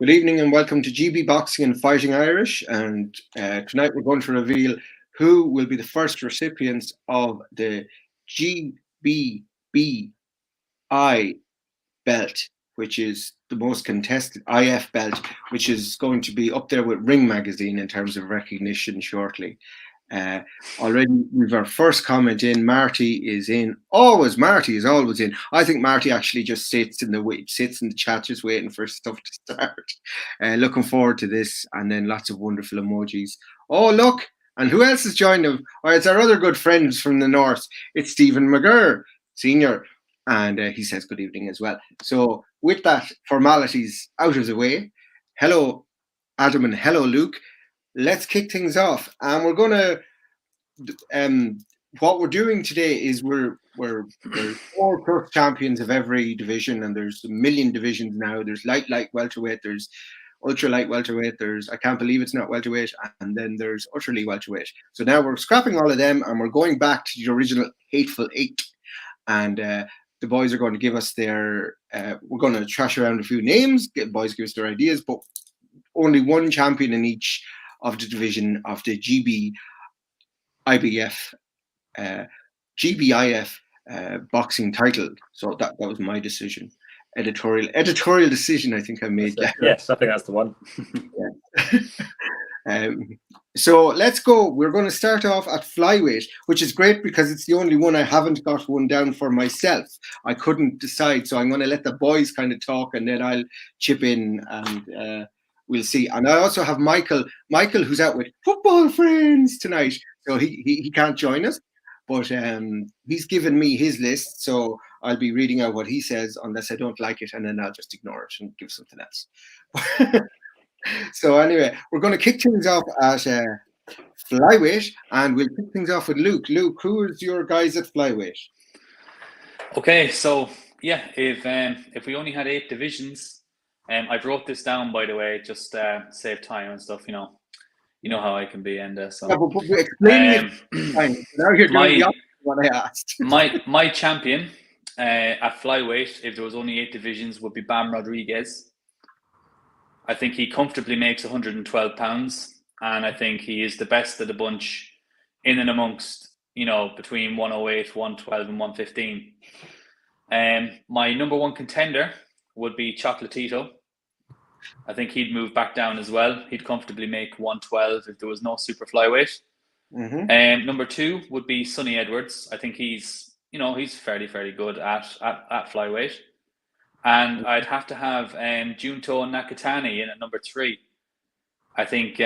Good evening and welcome to GB Boxing and Fighting Irish. And tonight we're going to reveal who will be the first recipients of the GBBI belt, which is the most contested IF belt, which is going to be up there with Ring Magazine in terms of recognition shortly. Already we've our first comment in. Marty is in. Marty is always in. I think Marty actually just sits in the chat just waiting for stuff to start. Looking forward to this, and then lots of wonderful emojis. Oh, look, and who else is joining them? Oh, it's our other good friends from the north. It's Stephen McGurr, Senior, and he says good evening as well. So with that formalities out of the way, hello Adam and hello Luke. Let's kick things off, and we're going to. What we're doing today is we're 4 pro champions of every division, and there's a million divisions now. There's light welterweight, there's ultra light welterweight, there's I can't believe it's not welterweight, and then there's utterly welterweight. So now we're scrapping all of them, and we're going back to the original Hateful Eight, and the boys are going to give us their. We're going to trash around a few names. Boys give us their ideas, but only one champion in each of the division of the GBIF boxing title. So that was my decision. Editorial decision, I think I made that. Yes, I think that's the one. So let's go. We're going to start off at flyweight, which is great because it's the only one I haven't got one down for myself. I couldn't decide, so I'm going to let the boys kind of talk, and then I'll chip in and we'll see. And I also have Michael, who's out with football friends tonight. So he can't join us, but he's given me his list. So I'll be reading out what he says unless I don't like it, and then I'll just ignore it and give something else. So anyway, we're going to kick things off at flyweight, and we'll kick things off with Luke. Luke, who is your guys at flyweight? Okay, so yeah, if we only had 8 divisions, I wrote this down, by the way, just save time and stuff. You know how I can be, Enda. So yeah, explain it. Now you're doing the opposite of what I asked. my champion at flyweight, if there was only 8 divisions, would be Bam Rodriguez. I think he comfortably makes 112 pounds, and I think he is the best of the bunch in and amongst, between 108, 112, and 115. My number one contender would be Chocolatito. I think he'd move back down as well. He'd comfortably make 112 if there was no super flyweight. Mm-hmm. Number 2 would be Sonny Edwards. I think he's fairly good at flyweight. And I'd have to have Junto Nakatani in at number 3. I think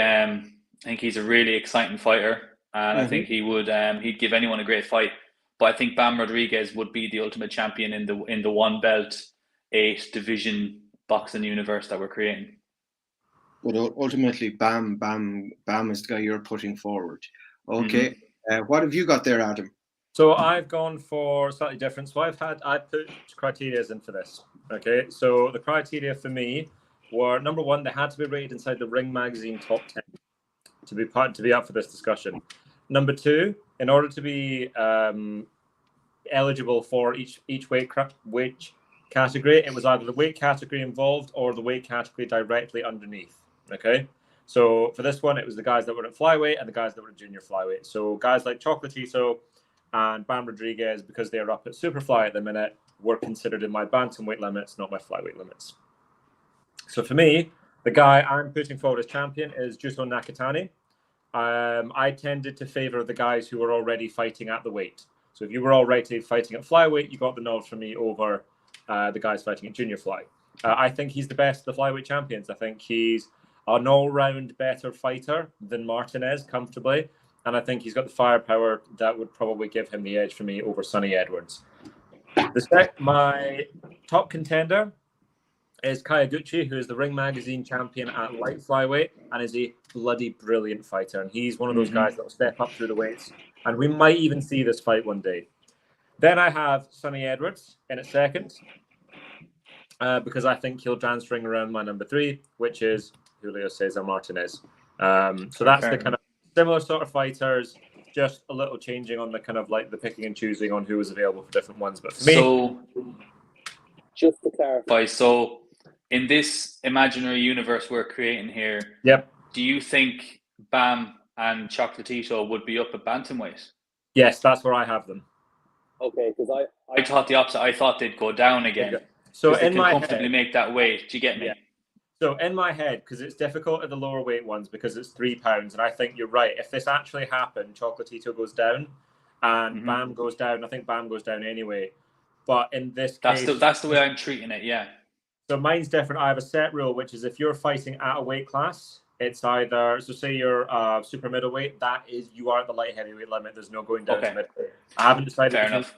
he's a really exciting fighter, and I think he'd give anyone a great fight. But I think Bam Rodriguez would be the ultimate champion in the one belt 8 division boxing universe that we're creating. But ultimately, Bam is the guy you're putting forward. Okay, what have you got there, Adam? So I've gone for slightly different. So I put criteria in for this. Okay, so the criteria for me were, number 1, they had to be rated inside the Ring Magazine top 10 to be up for this discussion. Number 2, in order to be eligible for each weight category, it was either the weight category involved or the weight category directly underneath. Okay, so for this one, it was the guys that were at flyweight and the guys that were at junior flyweight. So guys like Chocolatito and Bam Rodriguez, because they are up at superfly at the minute, were considered in my bantamweight limits, not my flyweight limits. So for me, the guy I'm putting forward as champion is Junto Nakatani. I tended to favor the guys who were already fighting at the weight. So if you were already fighting at flyweight, you got the nod from me over the guys fighting at junior fly. I think he's the best of the flyweight champions. I think he's an all-round better fighter than Martinez comfortably, and I think he's got the firepower that would probably give him the edge for me over Sonny Edwards. My top contender is Kayaguchi, who is the Ring Magazine champion at light flyweight and is a bloody brilliant fighter. And he's one of those guys that will step up through the weights, and we might even see this fight one day. Then I have Sonny Edwards in at second, because I think he'll dance ring around my number 3, which is Julio Cesar Martinez. So that's the kind of similar sort of fighters, just a little changing on the kind of like the picking and choosing on who was available for different ones. But for me, so just to clarify, so in this imaginary universe we're creating here, Yep. do you think Bam and Chocolatito would be up at bantamweight? Yes, that's where I have them. Okay, because I thought the opposite. I thought they'd go down again. Okay. So they in can my comfortably head, make that weight. Do you get me? Yeah. So in my head, because it's difficult at the lower weight ones because it's £3, and I think you're right. If this actually happened, Chocolatito goes down, and Bam goes down. I think Bam goes down anyway. But in this case, that's the way I'm treating it. Yeah. So mine's different. I have a set rule, which is if you're fighting at a weight class, it's either, so say you're super middleweight, you are at the light heavyweight limit. There's no going down to middleweight. I haven't decided. Fair enough.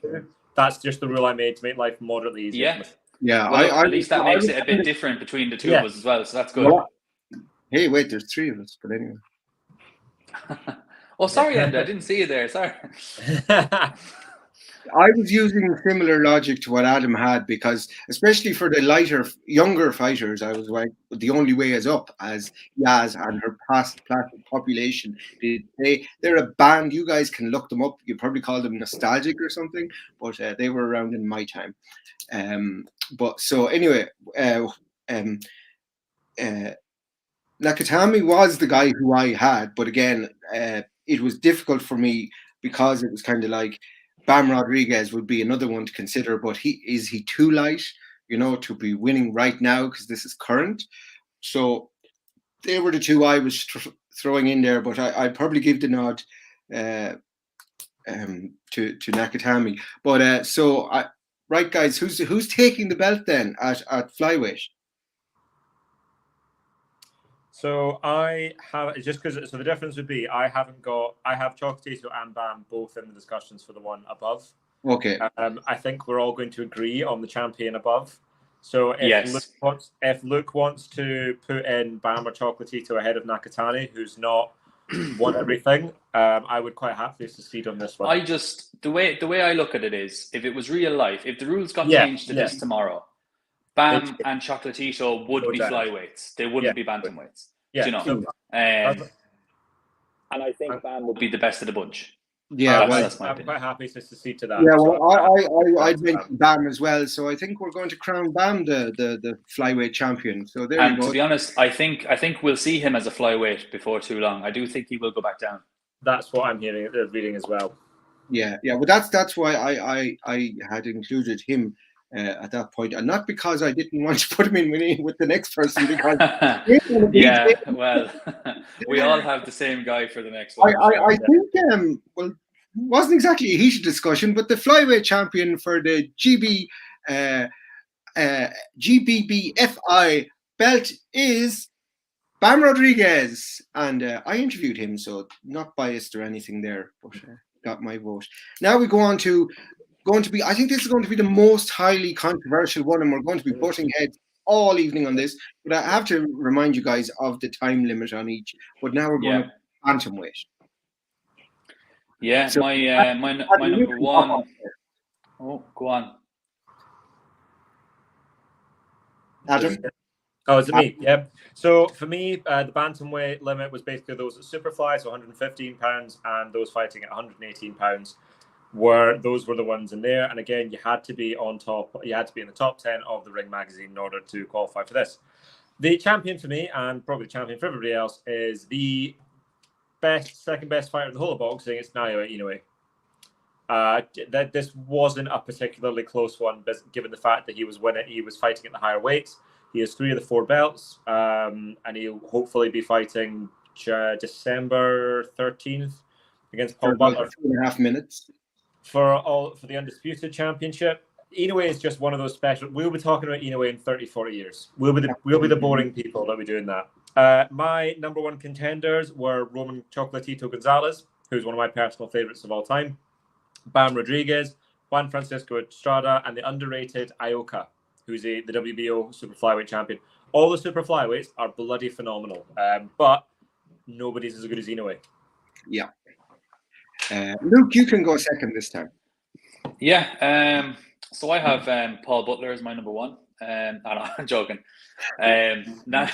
That's just the rule I made to make life moderately easier. Yeah. Yeah. Well, at least that makes it a bit different between the two of us as well. So that's good. Well, hey, wait, there's 3 of us, but anyway. Oh, sorry, Enda. I didn't see you there. Sorry. I was using similar logic to what Adam had because, especially for the younger fighters, I was like, the only way is up, as Yaz and her past population. They're a band. You guys can look them up. You probably call them nostalgic or something, but they were around in my time. But so anyway, Nakatami was the guy who I had, but again, it was difficult for me because it was kind of like Bam Rodriguez would be another one to consider, but is he too light, to be winning right now because this is current? So they were the 2 I was throwing in there, but I'd probably give the nod to Nakatami. But right, guys, who's taking the belt then at flyweight? So I have, just because, so the difference would be I have Chocolatito and Bam both in the discussions for the one above. Okay. I think we're all going to agree on the champion above. So if Luke wants to put in Bam or Chocolatito ahead of Nakatani, who's not won everything, I would quite happily succeed on this one. The way I look at it is, if it was real life, if the rules got changed to this tomorrow, Bam and Chocolatito would be flyweights. They wouldn't be bantamweights. Yeah. And I think Bam would be the best of the bunch. Yeah, I'm quite happy to succeed to that. Yeah, well, I'd mention Bam as well. So I think we're going to crown Bam the flyweight champion. So there you go. To be honest, I think we'll see him as a flyweight before too long. I do think he will go back down. That's what I'm reading as well. Yeah. Well, that's why I had included him at that point, and not because I didn't want to put him in with the next person, because well, we all have the same guy for the next one. I think well, wasn't exactly a heated discussion, but the flyweight champion for the GBBFI belt is Bam Rodriguez, and I interviewed him, so not biased or anything there, but got my vote. Now we go on to I think this is going to be the most highly controversial one, and we're going to be butting heads all evening on this. But I have to remind you guys of the time limit on each. But now we're going to bantamweight. Yeah, so my number one. Oh, go on. Adam? Oh, is it me? Yeah. So for me, the bantamweight limit was basically those at Superfly, so £115, and those fighting at £118. Those were the ones in there, and again, you had to be on top. You had to be in the top 10 of the Ring magazine in order to qualify for this. The champion for me, and probably the champion for everybody else, is the second best fighter in the whole of boxing. It's Naoya Inoue. This wasn't a particularly close one, but given the fact that he was fighting at the higher weights. He has 3 of the 4 belts, and he'll hopefully be fighting December 13th against Paul Butler. 2.5 minutes. For the Undisputed Championship. Inoue is just one of those special. We'll be talking about Inoue in 30, 40 years. We'll be the boring people that will be doing that. My number 1 contenders were Roman Chocolatito Gonzalez, who's one of my personal favorites of all time, Bam Rodriguez, Juan Francisco Estrada, and the underrated Ioka, who's the WBO super flyweight champion. All the super flyweights are bloody phenomenal, but nobody's as good as Inoue. Yeah. Luke, you can go second this time. Yeah. So I have Paul Butler as my number 1. I'm joking. Naoya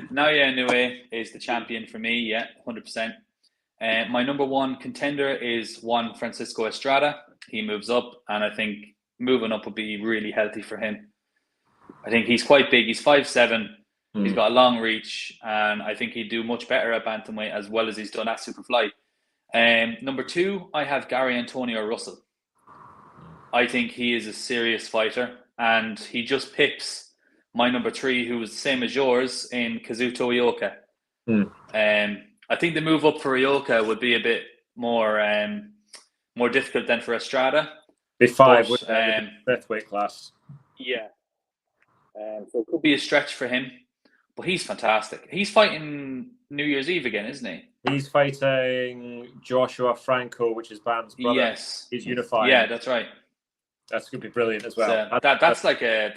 Inoue is the champion for me. Yeah, 100%. My number 1 contender is Juan Francisco Estrada. He moves up, and I think moving up would be really healthy for him. I think he's quite big. He's 5'7". He's got a long reach, and I think he'd do much better at bantamweight as well as he's done at Superfly. Number 2, I have Gary Antonio Russell. I think he is a serious fighter, and he just pips my number 3, who was the same as yours, in Kazuto Ioka. I think the move up for Ioka would be a bit more difficult than for Estrada. Be 5 with the fifth weight class. Yeah. So it could be a stretch for him, but he's fantastic. He's fighting New Year's Eve again, isn't he? He's fighting Joshua Franco, which is Bam's brother. Yes. He's unifying. Yeah, that's right. That's going to be brilliant as well. So that's like a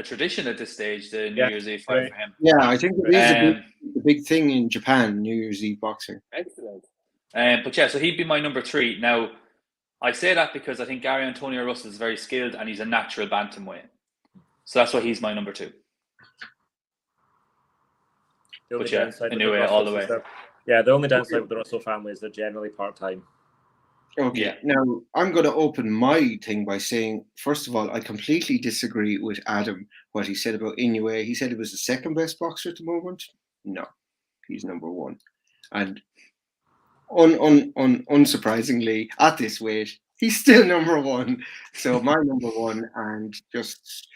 tradition at this stage, the New Year's Eve fight for him. Yeah, I think it is a big thing in Japan, New Year's Eve boxing. Excellent. But yeah, so he'd be my number 3. Now, I say that because I think Gary Antonio Russell is very skilled and he's a natural bantamweight. So that's why he's my number 2. But yeah, anyway, all the way. Yeah, the only downside with the Russell family is they're generally part-time. Okay, yeah. Now I'm going to open my thing by saying, first of all, I completely disagree with Adam, what he said about Inoue. He said he was the second best boxer at the moment. No, he's number 1. And unsurprisingly, at this weight, he's still number 1. So my number 1, and just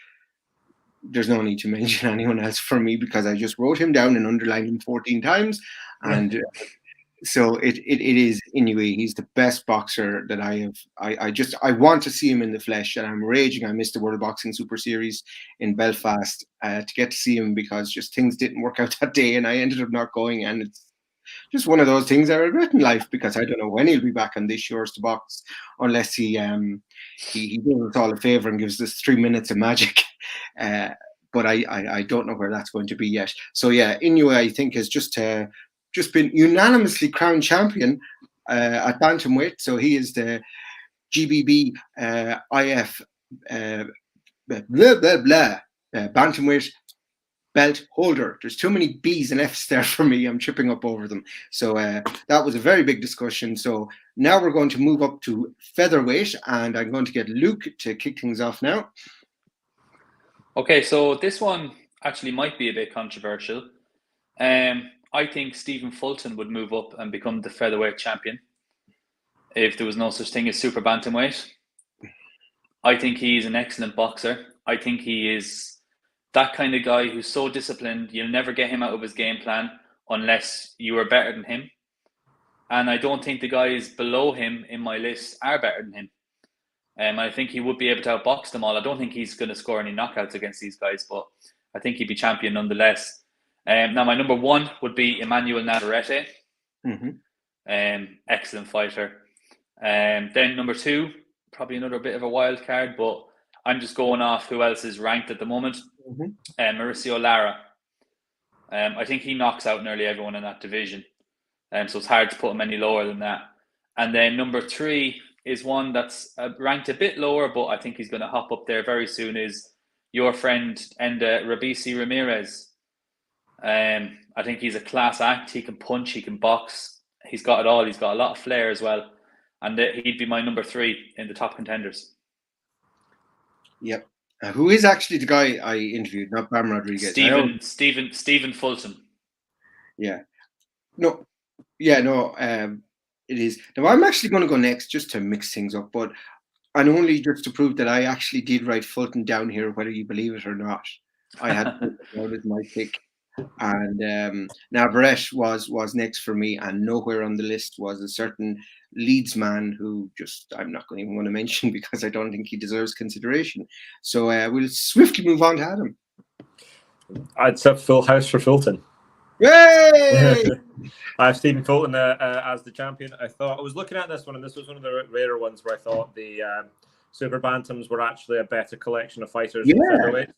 there's no need to mention anyone else for me because I just wrote him down and underlined him 14 times. And so it is Inoue. He's the best boxer that I have. I want to see him in the flesh, and I'm raging. I missed the World Boxing Super Series in Belfast to get to see him because just things didn't work out that day, and I ended up not going. And it's just one of those things I regret in life because I don't know when he'll be back on this Shores to box unless he does us all a favor and gives us 3 minutes of magic. But I don't know where that's going to be yet. So yeah, Inoue I think has just been unanimously crowned champion at bantamweight. So he is the GBB IF bantamweight belt holder. There's too many B's and F's there for me. I'm tripping up over them. So that was a very big discussion. So now we're going to move up to featherweight, and I'm going to get Luke to kick things off now. Okay, so this one actually might be a bit controversial. I think Stephen Fulton would move up and become the featherweight champion if there was no such thing as super bantamweight. I think he's an excellent boxer. I think he is that kind of guy who's so disciplined, you'll never get him out of his game plan unless you are better than him. And I don't think the guys below him in my list are better than him. I think he would be able to outbox them all. I don't think he's going to score any knockouts against these guys, but I think he'd be champion nonetheless. Now, my number 1 would be Emmanuel Navarrete. Excellent fighter. Then number 2, probably another bit of a wild card, but I'm just going off who else is ranked at the moment. Mauricio Lara. I think he knocks out nearly everyone in that division. So it's hard to put him any lower than that. And then number 3 is one that's ranked a bit lower, but I think he's going to hop up there very soon, is your friend Enda Rabisi Ramirez. I think he's a class act. He can punch, he can box. He's got it all. He's got a lot of flair as well. And he'd be my number 3 in the top contenders. Yep. Who is actually the guy I interviewed, not Bam Rodriguez? Stephen Fulton. Yeah. No. Yeah, no. It is. Now, I'm actually going to go next just to mix things up, and only just to prove that I actually did write Fulton down here, whether you believe it or not. I had Fulton as my pick. And Navarrete was next for me, and nowhere on the list was a certain Leeds man who I'm not even going to mention because I don't think he deserves consideration. So we'll swiftly move on to Adam. I'd set full house for Fulton. Yay! I have Stephen Fulton as the champion. I was looking at this one, and this was one of the rarer ones where I thought the super bantams were actually a better collection of fighters than featherweight.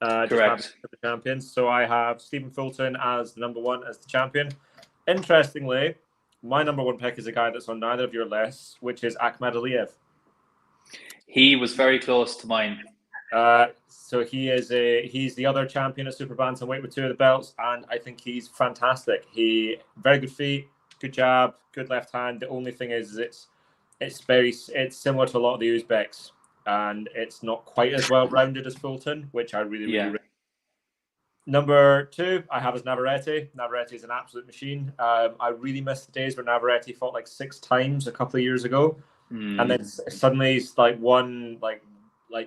Correct. The champions. So I have Stephen Fulton as the number 1 as the champion. Interestingly, my number 1 pick is a guy that's on neither of your lists, which is Ahmedalev. He was very close to mine. So he's the other champion at super bantamweight with 2 of the belts, and I think he's fantastic. Very good feet, good jab, good left hand. The only thing is it's similar to a lot of the Uzbeks. and it's not quite as well-rounded as Fulton, which I really Yeah. rate. Number 2, I have as Navaretti. Navaretti is an absolute machine. I really miss the days where Navaretti fought like 6 times a couple of years ago, and then suddenly he's like won like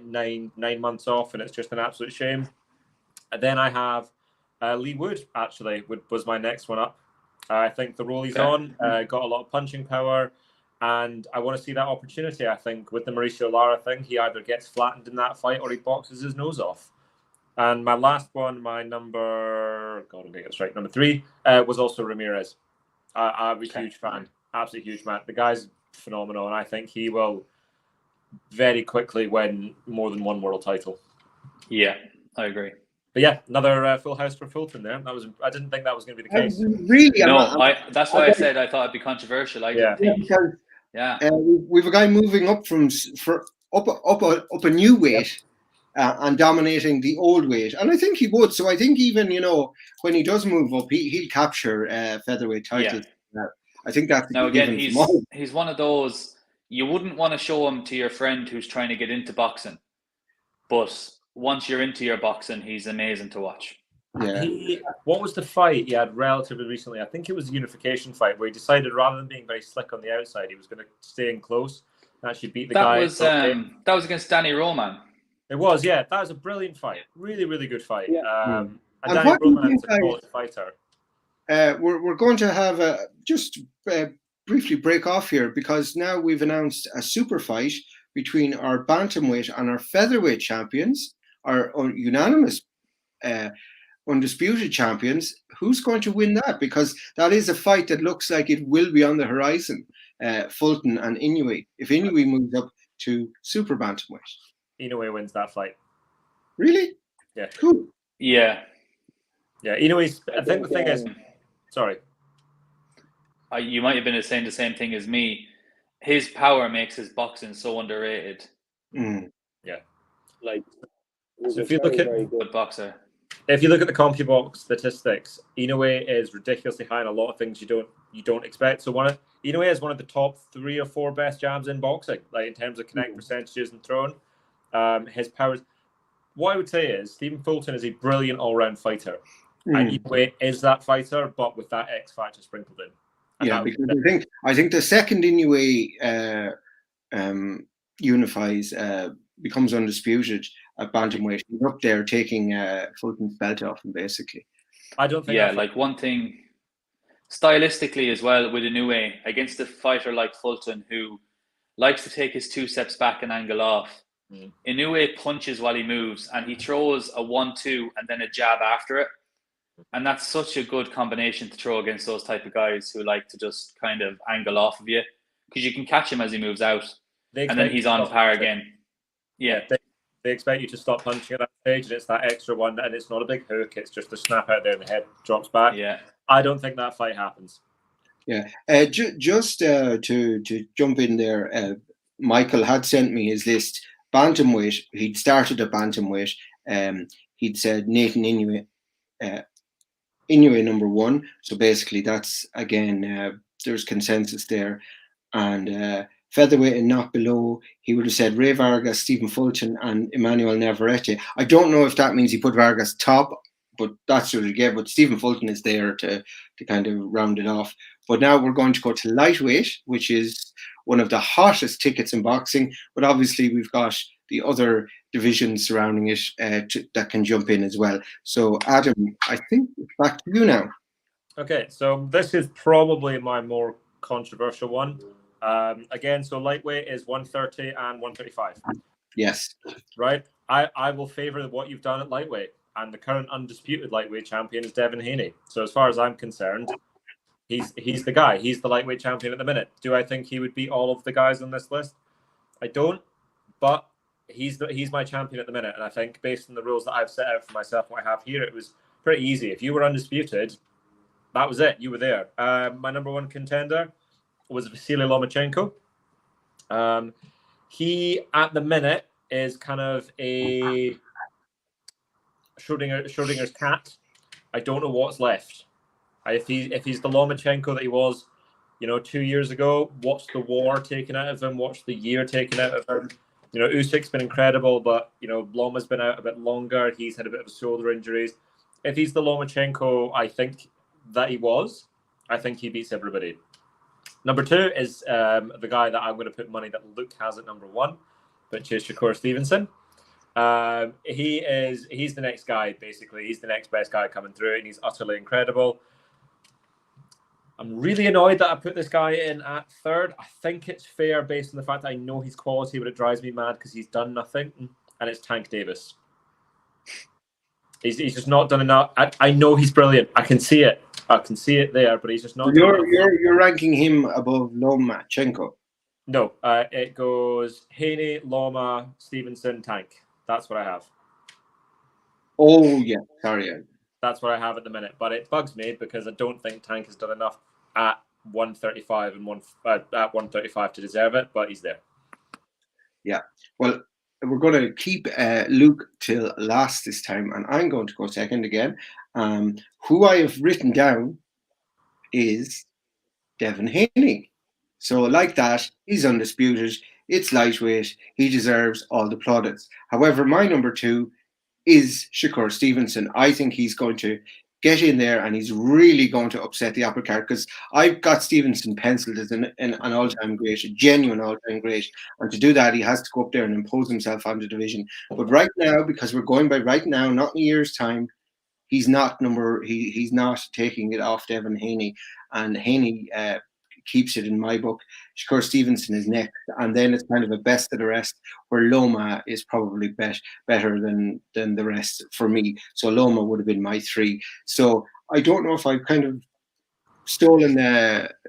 9 months off, and it's just an absolute shame. And then I have Lee Wood, actually, was my next one up. I think the role he's on, got a lot of punching power, and I want to see that opportunity. I think with the Mauricio Lara thing, he either gets flattened in that fight or he boxes his nose off. And my last one, my number 3, was also Ramirez. I'm a huge fan, absolutely huge man. The guy's phenomenal, and I think he will very quickly win more than one world title. Yeah, I agree. But yeah, another full house for Fulton there. I didn't think that was going to be the case. That's why I said I thought it'd be controversial. We've a guy moving up up a new weight. And dominating the old weight, and I think he would. So I think even when he does move up, he'll capture featherweight titles. Yeah. I think that's now again. He's one of those you wouldn't want to show him to your friend who's trying to get into boxing, but once you're into your boxing, he's amazing to watch. Yeah. What was the fight he had relatively recently? I think it was a unification fight where he decided rather than being very slick on the outside, he was going to stay in close and actually beat the guy. That was against Danny Roman. It was, yeah. That was a brilliant fight. Really, really good fight. Yeah. And Danny Roman's a quality fighter. We're going to have briefly break off here because now we've announced a super fight between our bantamweight and our featherweight champions, our unanimous undisputed champions. Who's going to win that? Because that is a fight that looks like it will be on the horizon. Fulton and Inoue. If Inoue moves up to super bantamweight. Inoue wins that fight. Really? Yeah. Cool. Yeah. Yeah. Inoue's. I think the thing is, sorry. You might have been saying the same thing as me. His power makes his boxing so underrated. Yeah. So if you look at very good boxer. If you look at the CompuBox statistics, Inoue is ridiculously high in a lot of things you don't expect. So Inoue is one of the top 3 or 4 best jabs in boxing, like in terms of connect percentages and thrown. His powers. What I would say is Stephen Fulton is a brilliant all-round fighter, and Inoue is that fighter, but with that X factor sprinkled in. And because I think the second Inoue unifies, becomes undisputed at bantamweight. He's up there taking Fulton's belt off him, basically. I don't think. Yeah, like one thing, stylistically as well with Inoue against a fighter like Fulton who likes to take his 2 steps back and angle off. Inoue punches while he moves, and he throws a 1-2 and then a jab after it. And that's such a good combination to throw against those type of guys who like to just kind of angle off of you, because you can catch him as he moves out, and then he's on par again. Yeah. They expect you to stop punching at that stage, and it's that extra one, and it's not a big hook, it's just a snap out there and the head drops back. Yeah. I don't think that fight happens. Yeah. Just to jump in there, Michael had sent me his list. Bantamweight, he'd started at bantamweight. He'd said Nathan Inoue, Inoue number 1. So basically that's, again, there's consensus there. And featherweight and not below, he would have said Ray Vargas, Stephen Fulton, and Emmanuel Navarrete. I don't know if that means he put Vargas top, but that's what you get. But Stephen Fulton is there to kind of round it off. But now we're going to go to lightweight, which is one of the hottest tickets in boxing. But obviously we've got the other divisions surrounding it that can jump in as well. So Adam, I think it's back to you now. Okay, so this is probably my more controversial one. Again, so lightweight is 130 and 135. Yes. Right? I will favour what you've done at lightweight. And the current undisputed lightweight champion is Devin Haney. So as far as I'm concerned, he's the guy. He's the lightweight champion at the minute. Do I think he would beat all of the guys on this list? I don't. But he's my champion at the minute. And I think based on the rules that I've set out for myself, what I have here, it was pretty easy. If you were undisputed, that was it. You were there. My number 1 contender was Vasilia Lomachenko. He, at the minute, is kind of a Schrodinger's cat. I don't know what's left. If he's the Lomachenko that he was, 2 years ago, what's the war taken out of him? What's the year taken out of him? You know, Usyk's been incredible, but, you know, Loma's been out a bit longer. He's had a bit of shoulder injuries. If he's the Lomachenko, I think that he was, I think he beats everybody. Number 2 is the guy that I'm going to put money that Luke has at number 1, which is Shakur Stevenson. He's the next guy, basically. He's the next best guy coming through, and he's utterly incredible. I'm really annoyed that I put this guy in at 3rd. I think it's fair based on the fact that I know he's quality, but it drives me mad because he's done nothing, and it's Tank Davis. He's just not done enough. I know he's brilliant. I can see it. I can see it there, but he's just not. You're ranking him above Lomachenko. No, it goes Haney, Loma, Stevenson, Tank. That's what I have. Oh yeah, sorry. That's what I have at the minute, but it bugs me because I don't think Tank has done enough at 135 and at 135 to deserve it. But he's there. Yeah. Well, we're going to keep Luke till last this time, and I'm going to go second again. Who I have written down is Devin Haney. So like that, he's undisputed. It's lightweight. He deserves all the plaudits. However, my number 2 is Shakur Stevenson. I think he's going to get in there and he's really going to upset the apple cart because I've got Stevenson penciled as an all-time great, a genuine all-time great. And to do that, he has to go up there and impose himself on the division. But right now, because we're going by right now, not in a year's time, he's not he's not taking it off Devin Haney. And Haney keeps it in my book. Shakur Stevenson is next, and then it's kind of a best of the rest, where Loma is probably better than the rest for me. So Loma would have been my 3. So I don't know if I've kind of stolen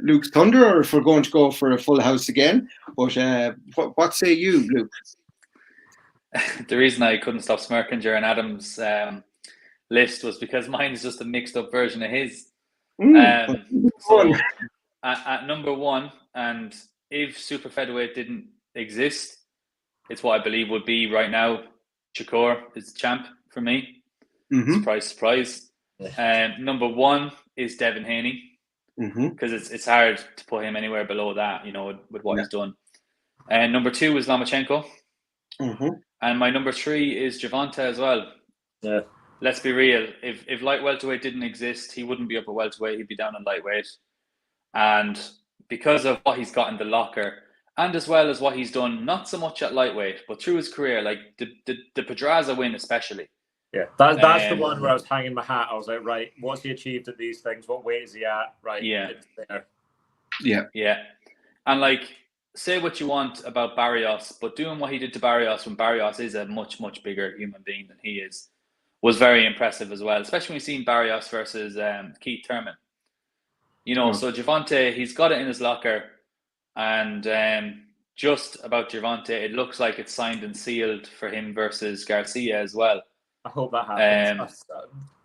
Luke's thunder or if we're going to go for a full house again. But what say you, Luke? The reason I couldn't stop smirking during Adam's list was because mine is just a mixed up version of his. So at number 1, and if super featherweight didn't exist, it's what I believe would be right now. Shakur is the champ for me. Surprise, surprise. Number 1 is Devin Haney because it's hard to put him anywhere below that, you know, with what he's done. And number 2 is Lomachenko. And my number 3 is Gervonta as well. Yeah. Let's be real. If light welterweight didn't exist, he wouldn't be up at welterweight. He'd be down in lightweight. And because of what he's got in the locker, and as well as what he's done, not so much at lightweight, but through his career, like the Pedraza win especially. Yeah, that's the one where I was hanging my hat. I was like, right, what's he achieved at these things? What weight is he at? Right, yeah, it's there. Yeah. And like, say what you want about Barrios, but doing what he did to Barrios when Barrios is a much, much bigger human being than he is, was very impressive as well, especially when you've seen Barrios versus Keith Thurman. You know, so Gervonta, he's got it in his locker. And just about Gervonta, it looks like it's signed and sealed for him versus Garcia as well. I hope that happens.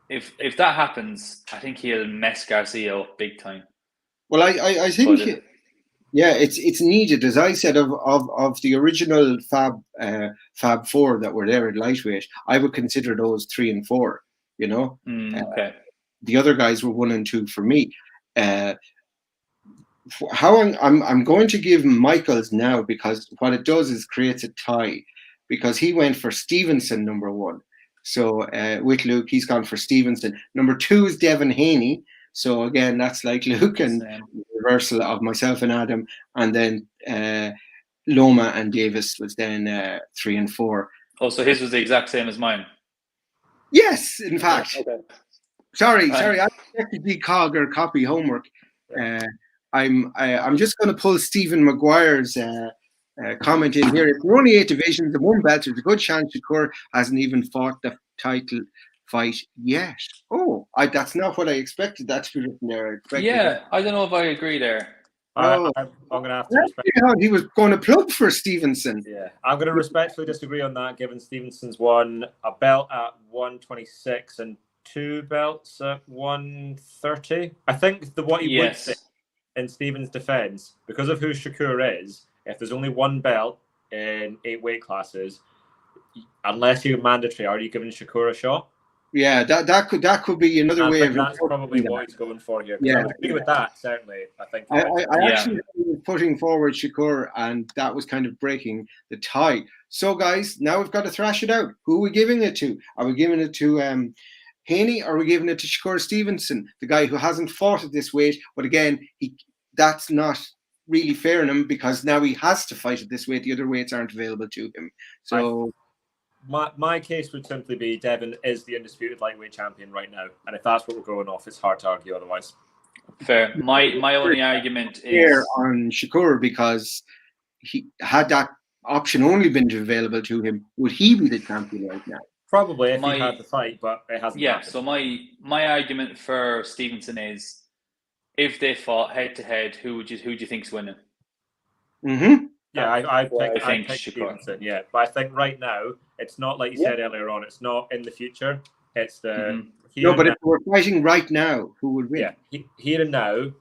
If that happens, I think he'll mess Garcia up big time. Well, I think it's needed. As I said, of the original Fab 4 that were there at lightweight, I would consider those 3 and 4. You know, okay. The other guys were 1 and 2 for me. How I'm going to give Michaels now, because what it does is creates a tie, because he went for Stevenson number 1. So with Luke, he's gone for Stevenson. Number 2 is Devin Haney. So again, that's like Luke and reversal of myself and Adam. And then Loma and Davis was then 3 and 4. Oh, so his was the exact same as mine. Yes, in fact. Okay. Sorry. I expected the cog or copy homework. I'm just going to pull Stephen Maguire's comment in here. If there are only 8 divisions and 1 belt, there's a good chance Shakur hasn't even fought the title fight yet. Oh, that's not what I expected that to be written there. I don't know if I agree there. I'm going to have to he was going to plug for Stevenson. Yeah, I'm going to respectfully disagree on that, given Stevenson's won a belt at 126 and 2 belts at 130. I think what he would say in Stevens' defense, because of who Shakur is, if there's only 1 belt in 8 weight classes, unless you're mandatory, are you giving Shakur a shot? Yeah, that could be another I way think of that's probably that. what he's going for here. Yeah, I would agree with that, certainly. I think. I actually was putting forward Shakur, and that was kind of breaking the tie. So, guys, now we've got to thrash it out. Who are we giving it to? Are we giving it to Haney, or are we giving it to Shakur Stevenson, the guy who hasn't fought at this weight? But again, that's not really fair on him, because now he has to fight at this weight. The other weights aren't available to him. So My case would simply be Devin is the undisputed lightweight champion right now, and if that's what we're going off, it's hard to argue otherwise. Fair. My only argument is on Shakur, because he had that option only been available to him, would he be the champion right now? Probably if he had the fight, but it hasn't. Yeah. happened. So my argument for Stevenson is, if they fought head to head, who do you think's winning? Mm-hmm. Yeah, I think Shakur. Stevenson. Yeah, but I think right now it's not like you said earlier on. It's not in the future. It's the no. But if we're fighting right now, who would win? Yeah, here and now,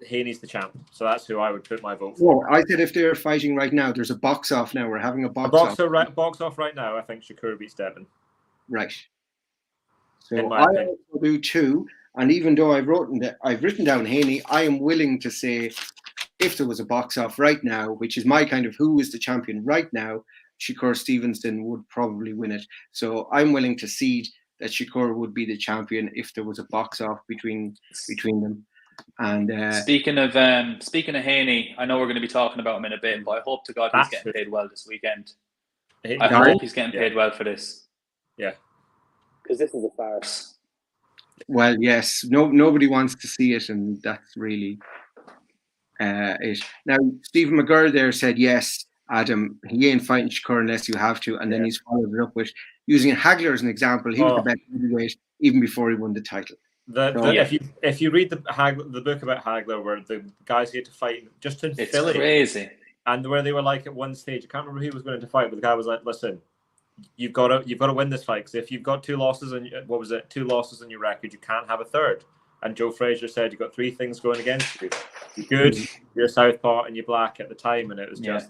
Haney's the champ. So that's who I would put my vote for. Well, I said if they're fighting right now, there's a box off now. We're having a box off. Box off right now. I think Shakur beats Devin. Right. So I also do too. And even though I've written down Haney, I am willing to say, if there was a box off right now, which is my kind of who is the champion right now, Shakur Stevenson would probably win it. So I'm willing to cede that Shakur would be the champion if there was a box off between them. And speaking of Haney, I know we're going to be talking about him in a bit, but I hope to God he's getting paid well this weekend. I hope he's getting paid well for this. Yeah, because this is a farce. Well, yes, nobody wants to see it, and that's really it. Now, Stephen McGurr there said, yes, Adam, he ain't fighting Shakur unless you have to, and then he's followed it up with using Hagler as an example. He was the best heavyweight even before he won the title. If you read the book about Hagler, where the guys get to fight just in Philly, it's crazy, and where they were like at one stage, I can't remember who he was willing to fight, but the guy was like, "Listen, you've got to win this fight, because if you've got 2 losses and 2 losses in your record, you can't have a third." And Joe Frazier said, "You've got 3 things going against you. You're good, you're a southpaw, and you're black at the time." And it was just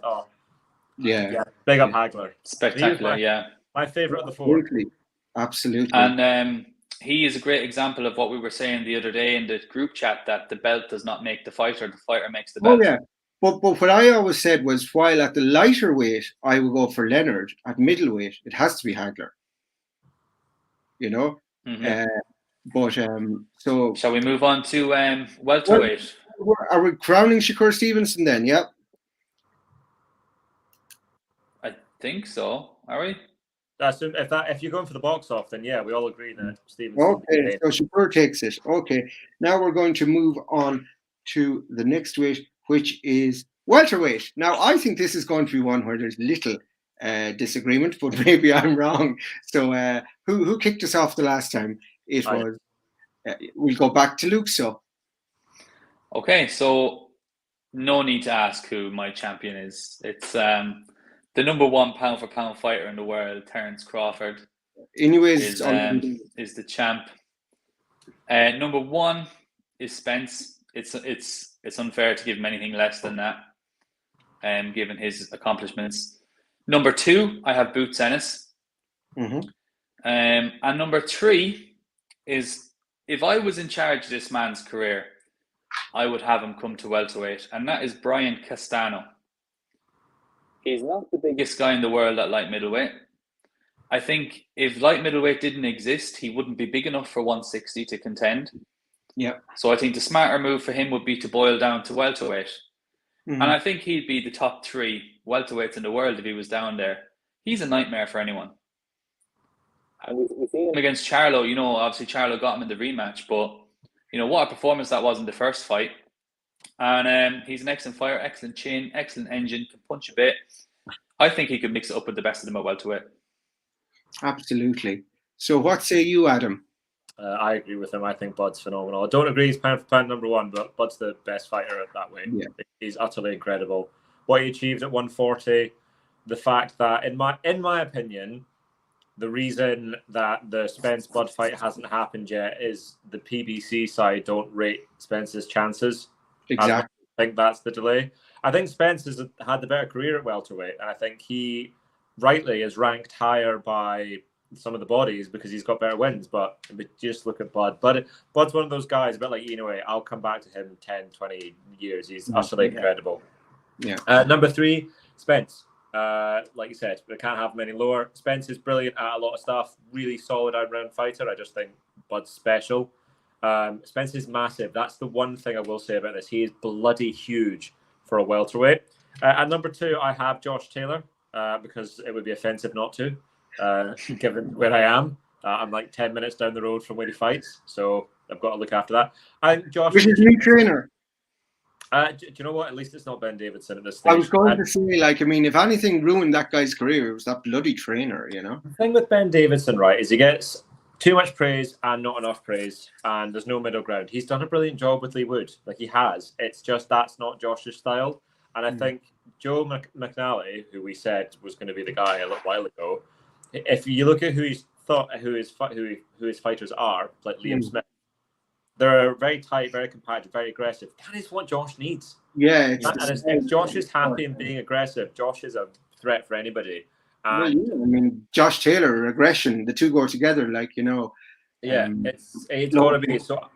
big up Hagler, spectacular. My favorite of the 4. Absolutely. And he is a great example of what we were saying the other day in the group chat, that the belt does not make the fighter makes the belt. Oh yeah, but what I always said was, while at the lighter weight I would go for Leonard, at middleweight it has to be Hagler. You know, so shall we move on to welterweight? Are we crowning Shakur Stevenson then? Yeah, I think so. Are we? If you're going for the box off, then yeah, we all agree that Stevenson. Okay, so Shakur takes it. Okay, now we're going to move on to the next weight, which is welterweight. Now, I think this is going to be one where there's little disagreement, but maybe I'm wrong. So, who kicked us off the last time? It was. We'll go back to Luke. So. Okay, so no need to ask who my champion is. It's the number 1 pound for pound fighter in the world, Terence Crawford. Anyways, is the champ. Number 1 is Spence. It's unfair to give him anything less than that, given his accomplishments. Number 2, I have Boots Ennis. And number 3 is, if I was in charge of this man's career, I would have him come to welterweight, and that is Brian Castano. He's not the biggest guy in the world at light middleweight. I think if light middleweight didn't exist, he wouldn't be big enough for 160 to contend. Yeah. So I think the smarter move for him would be to boil down to welterweight. And I think he'd be the top 3 welterweights in the world if he was down there. He's a nightmare for anyone. And we see him against Charlo. You know, obviously Charlo got him in the rematch, but you know what a performance that was in the first fight. And he's an excellent fighter, excellent chin, excellent engine, can punch a bit. I think he could mix it up with the best of them at welterweight. Absolutely. So what say you, Adam? I agree with him. I think Bud's phenomenal. I don't agree he's pound for pound number 1, but Bud's the best fighter at that weight. Yeah. He's utterly incredible. What he achieved at 140, the fact that, in my opinion, the reason that the Spence-Bud fight hasn't happened yet is the PBC side don't rate Spence's chances. Exactly. I think that's the delay. I think Spence has had the better career at welterweight, and I think he rightly is ranked higher by some of the bodies because he's got better wins. But just look at Bud. Bud's one of those guys, a bit like Inoue. I'll come back to him 10, 20 years. He's utterly incredible. Yeah. Number 3, Spence. Like you said, we can't have him any lower. Spence is brilliant at a lot of stuff. Really solid all-round fighter. I just think Bud's special. Spence is massive. That's the one thing I will say about this. He is bloody huge for a welterweight. At number 2, I have Josh Taylor because it would be offensive not to, given where I am. I'm like 10 minutes down the road from where he fights, so I've got to look after that. I think Josh. Which is new trainer. Do you know what? At least it's not Ben Davidson at this stage. I was going to say, like, I mean, if anything ruined that guy's career, it was that bloody trainer, you know? The thing with Ben Davidson, right, is he gets too much praise and not enough praise, and there's no middle ground. He's done a brilliant job with Lee Wood. Like, he has. It's just that's not Josh's style. And I think Joe McNally, who we said was going to be the guy a little while ago, if you look at who his fighters are, like Liam Smith, they're very tight, very compacted, very aggressive. That is what Josh needs. Yeah. If Josh is happy and being aggressive, Josh is a threat for anybody. Well, yeah, I mean, Josh Taylor, aggression, the two go together, like, you know. Yeah, it's got to be. So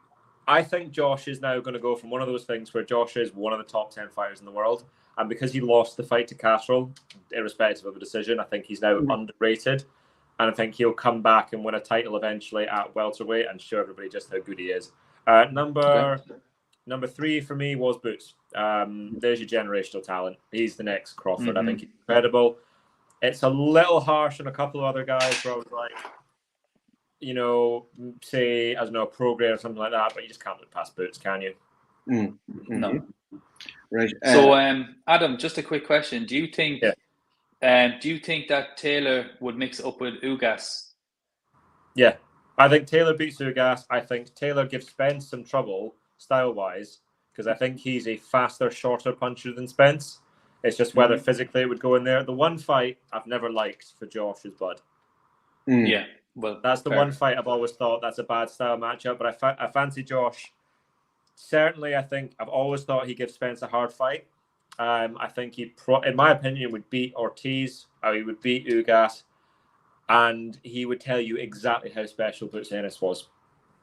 I think Josh is now going to go from one of those things where Josh is one of the top 10 fighters in the world. And because he lost the fight to Castro, irrespective of a decision, I think he's now underrated. And I think he'll come back and win a title eventually at welterweight and show everybody just how good he is. Number 3 for me was Boots. There's your generational talent. He's the next Crawford. I think he's incredible. It's a little harsh on a couple of other guys where I was like, you know, say, I don't know, a pro grade or something like that, but you just can't look past Boots, can you? No. Right. So, Adam, just a quick question. Do you think that Taylor would mix up with Ugas? Yeah. I think Taylor beats Ugas. I think Taylor gives Spence some trouble style-wise because I think he's a faster, shorter puncher than Spence. It's just whether physically it would go in there. The one fight I've never liked for Josh is Bud. Yeah, well, that's the one fight I've always thought that's a bad style matchup. But I fancy Josh. Certainly, I think I've always thought he gives Spence a hard fight. I think he, in my opinion, would beat Ortiz. Or he would beat Ugas. And he would tell you exactly how special Boots Ennis was.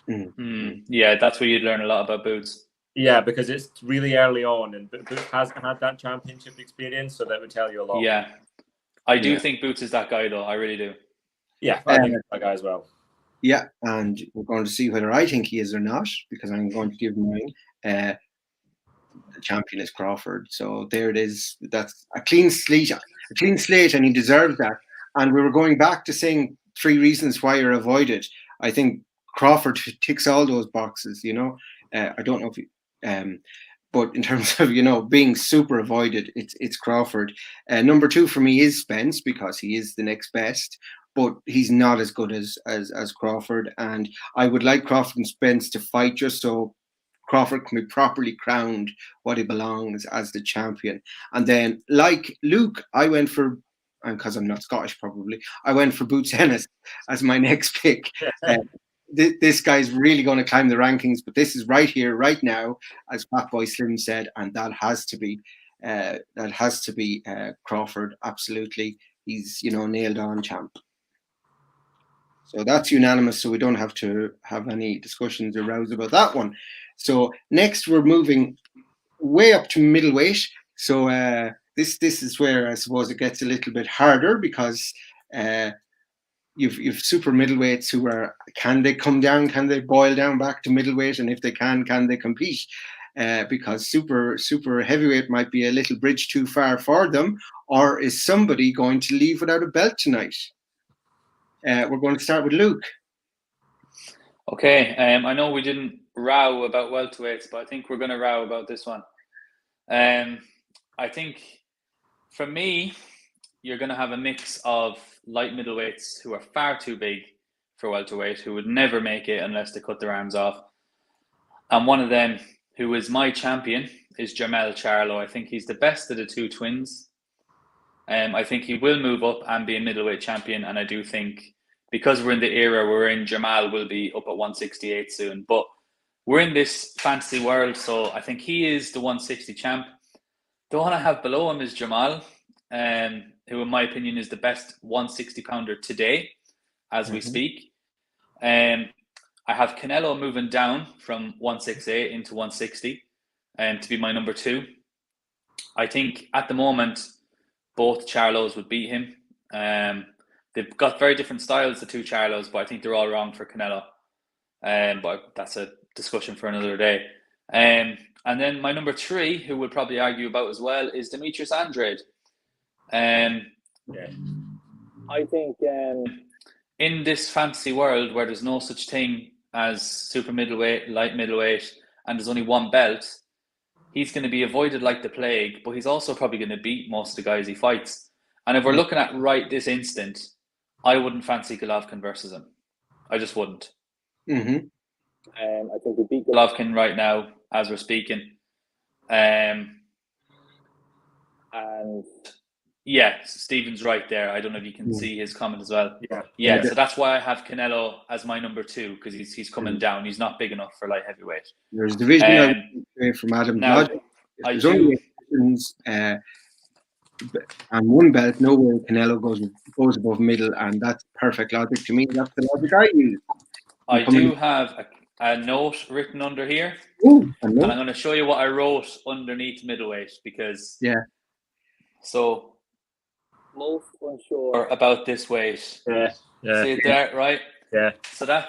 Yeah, that's where you'd learn a lot about Boots. Yeah, because it's really early on, and Boots hasn't had that championship experience, so that would tell you a lot. Yeah, I do think Boots is that guy, though. I really do. Yeah, I think that guy as well. Yeah, and we're going to see whether I think he is or not, because I'm going to give mine. The champion is Crawford. So there it is. That's a clean slate, and he deserves that. And we were going back to saying 3 reasons why you're avoided. I think Crawford ticks all those boxes, you know. I don't know if but in terms of, you know, being super avoided, it's Crawford. Number 2 for me is Spence, because he is the next best, but he's not as good as Crawford. And I would like Crawford and Spence to fight just so Crawford can be properly crowned what he belongs as the champion. And then, like Luke, I went for, because I'm not Scottish probably, I went for Boots Ennis as my next pick. This guy's really going to climb the rankings, but this is right here, right now, as Fatboy Slim said, and that has to be Crawford. Absolutely, he's, you know, nailed on champ. So that's unanimous. So we don't have to have any discussions or rows about that one. So next we're moving way up to middleweight. So this is where I suppose it gets a little bit harder, because You've super middleweights who are, can they come down? Can they boil down back to middleweight? And if they can they compete? Because super heavyweight might be a little bridge too far for them. Or is somebody going to leave without a belt tonight? We're going to start with Luke. Okay, I know we didn't row about welterweights, but I think we're going to row about this one. I think for me, you're going to have a mix of light middleweights who are far too big for welterweight, who would never make it unless they cut their arms off. And one of them, who is my champion, is Jamel Charlo. I think he's the best of the 2 twins. I think he will move up and be a middleweight champion. And I do think, because we're in the era we're in, Jermell will be up at 168 soon. But we're in this fantasy world, so I think he is the 160 champ. The one I have below him is Jamel, who in my opinion is the best 160 pounder today. as we speak. I have Canelo moving down from 168 into 160 to be my number 2. I think at the moment, both Charlos would beat him. They've got very different styles, the two Charlos, but I think they're all wrong for Canelo. But that's a discussion for another day. And then my number 3, who we'll probably argue about as well, is Demetrius Andrade. I think in this fantasy world where there's no such thing as super middleweight, light middleweight, and there's only one belt, he's going to be avoided like the plague, but he's also probably going to beat most of the guys he fights. And if we're looking at right this instant, I wouldn't fancy Golovkin versus him. I just wouldn't. I think we beat Golovkin right now as we're speaking. And yeah, Stephen's right there. I don't know if you can see his comment as well. Yeah. So that's why I have Canelo as my number 2, because he's coming down. He's not big enough for light heavyweight. There's division from Adam. Now, there's only divisions, and one belt, no way Canelo goes above middle, and that's perfect logic to me. That's the logic I use. I do have a note written under here, and I'm going to show you what I wrote underneath middleweight, because so most unsure about this weight. See it there, right? So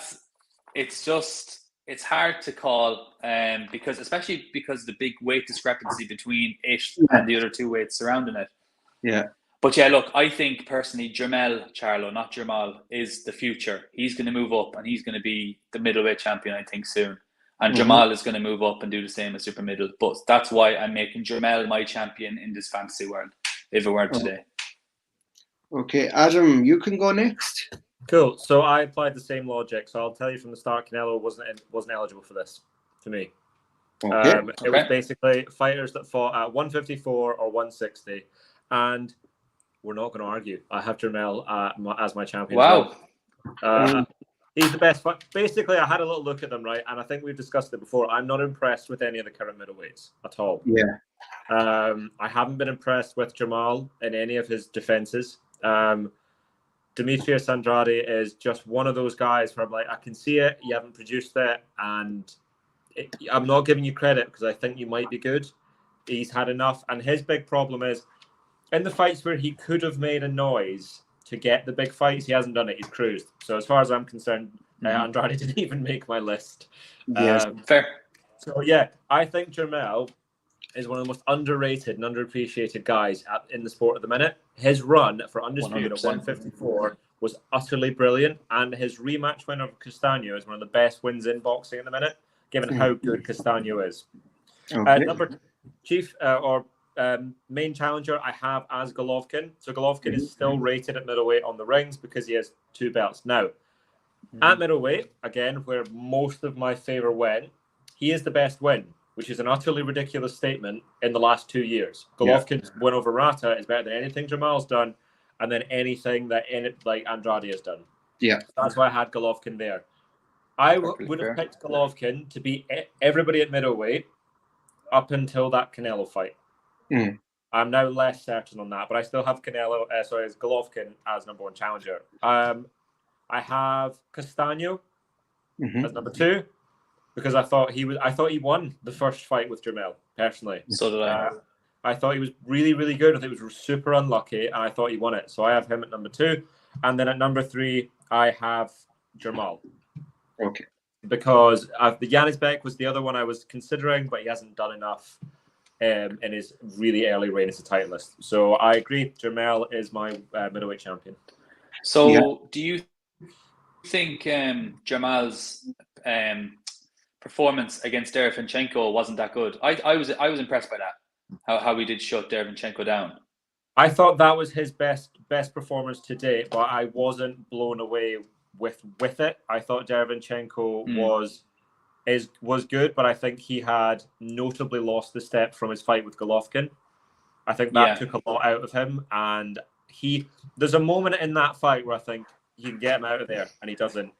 it's hard to call, because the big weight discrepancy between it and the other 2 weights surrounding it. But look, I think personally Jermell Charlo, not Jermell, is the future. He's going to move up and he's going to be the middleweight champion, I think, soon. And Jermell is going to move up and do the same as super middle. But that's why I'm making Jermell my champion in this fantasy world, if it weren't today. Okay, Adam, you can go next. Cool. So I applied the same logic. So I'll tell you from the start, Canelo wasn't eligible for this, for me. It was basically fighters that fought at 154 or 160. And we're not going to argue. I have Jermell as my champion. Wow. He's the best. Basically, I had a little look at them, right? And I think we've discussed it before. I'm not impressed with any of the current middleweights at all. I haven't been impressed with Jermell in any of his defenses. Demetrius Andrade is just one of those guys where I'm like, I can see it. You haven't produced it. And I'm not giving you credit because I think you might be good. He's had enough. And his big problem is, in the fights where he could have made a noise to get the big fights, he hasn't done it. He's cruised. So as far as I'm concerned, Andrade didn't even make my list. Fair. So I think Jermell is one of the most underrated and underappreciated guys in the sport at the minute. His run for Undisputed 100%. At 154 was utterly brilliant, and his rematch win over Castano is one of the best wins in boxing at the minute, given how good Castano is. Main challenger I have as Golovkin. So Golovkin is still rated at middleweight on the rings because he has 2 belts. Now, at middleweight, again, where most of my favour went, he is the best win, which is an utterly ridiculous statement in the last 2 years. Golovkin's win over Rata is better than anything Jamal's done, and then anything that Andrade has done. That's why I had Golovkin there. I would have picked Golovkin to beat everybody at middleweight up until that Canelo fight. I'm now less certain on that, but I still have Golovkin as number 1 challenger. I have Castano as number 2 because I thought he won the first fight with Jermell, personally. So did I. I thought he was really, really good. I think he was super unlucky, and I thought he won it. So I have him at number 2, and then at number 3 I have Jermell. Okay. Because the Yannisbek was the other one I was considering, but he hasn't done enough in his really early reign as a titleist. So I agree, Jermell is my middleweight champion. So do you think Jermell's performance against Derevinchenko wasn't that good? I was impressed by that, how he did shut Derevinchenko down. I thought that was his best performance to date, but I wasn't blown away with it. I thought Derevinchenko was good, but I think he had notably lost the step from his fight with Golovkin. I think that took a lot out of him, and there's a moment in that fight where I think he can get him out of there, and he doesn't.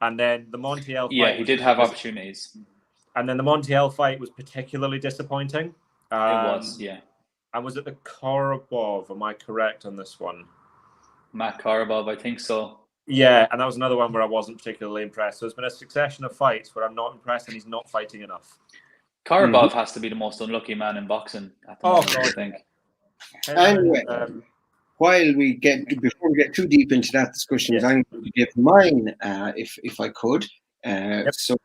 And then the Montiel fight... Yeah, he did have opportunities. And then the Montiel fight was particularly disappointing. It was, yeah. And was it the Korobov? Am I correct on this one? Matt Korobov, I think so. Yeah, and that was another one where I wasn't particularly impressed. So there's been a succession of fights where I'm not impressed and he's not fighting enough. Karabov has to be the most unlucky man in boxing at the moment, I think. Anyway, before we get too deep into that discussion, Yes. I'm going to give mine, if I could. So,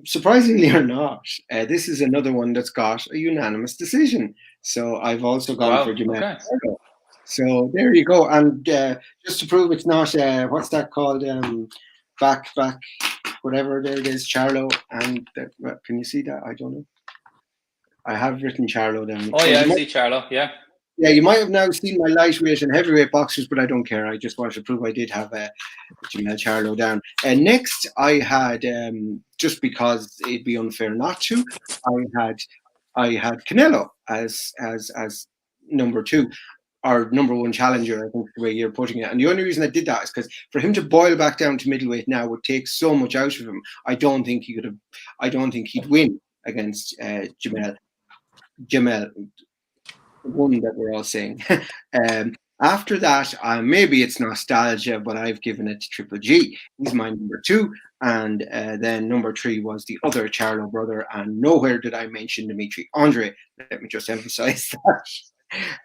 surprisingly or not, this is another one that's got a unanimous decision. So I've also gone for Jamel Charlo. So there you go. And just to prove it's not what's that called? Back, whatever. There it is, Charlo. And can you see that? I don't know. I have written Charlo down. Oh yeah, I see Charlo. Yeah. Yeah, you might have now seen my lightweight and heavyweight boxers, but I don't care. I just wanted to prove I did have Jamel Charlo down. And next, I had just because it'd be unfair not to, I had Canelo as number 2. Our number 1 challenger, I think the way you're putting it. And the only reason I did that is because for him to boil back down to middleweight now would take so much out of him. I don't think he'd win against Jamel, the one that we're all saying. After that, maybe it's nostalgia, but I've given it to Triple G. He's my number 2. And then number 3 was the other Charlo brother. And nowhere did I mention Dimitri Andre. Let me just emphasize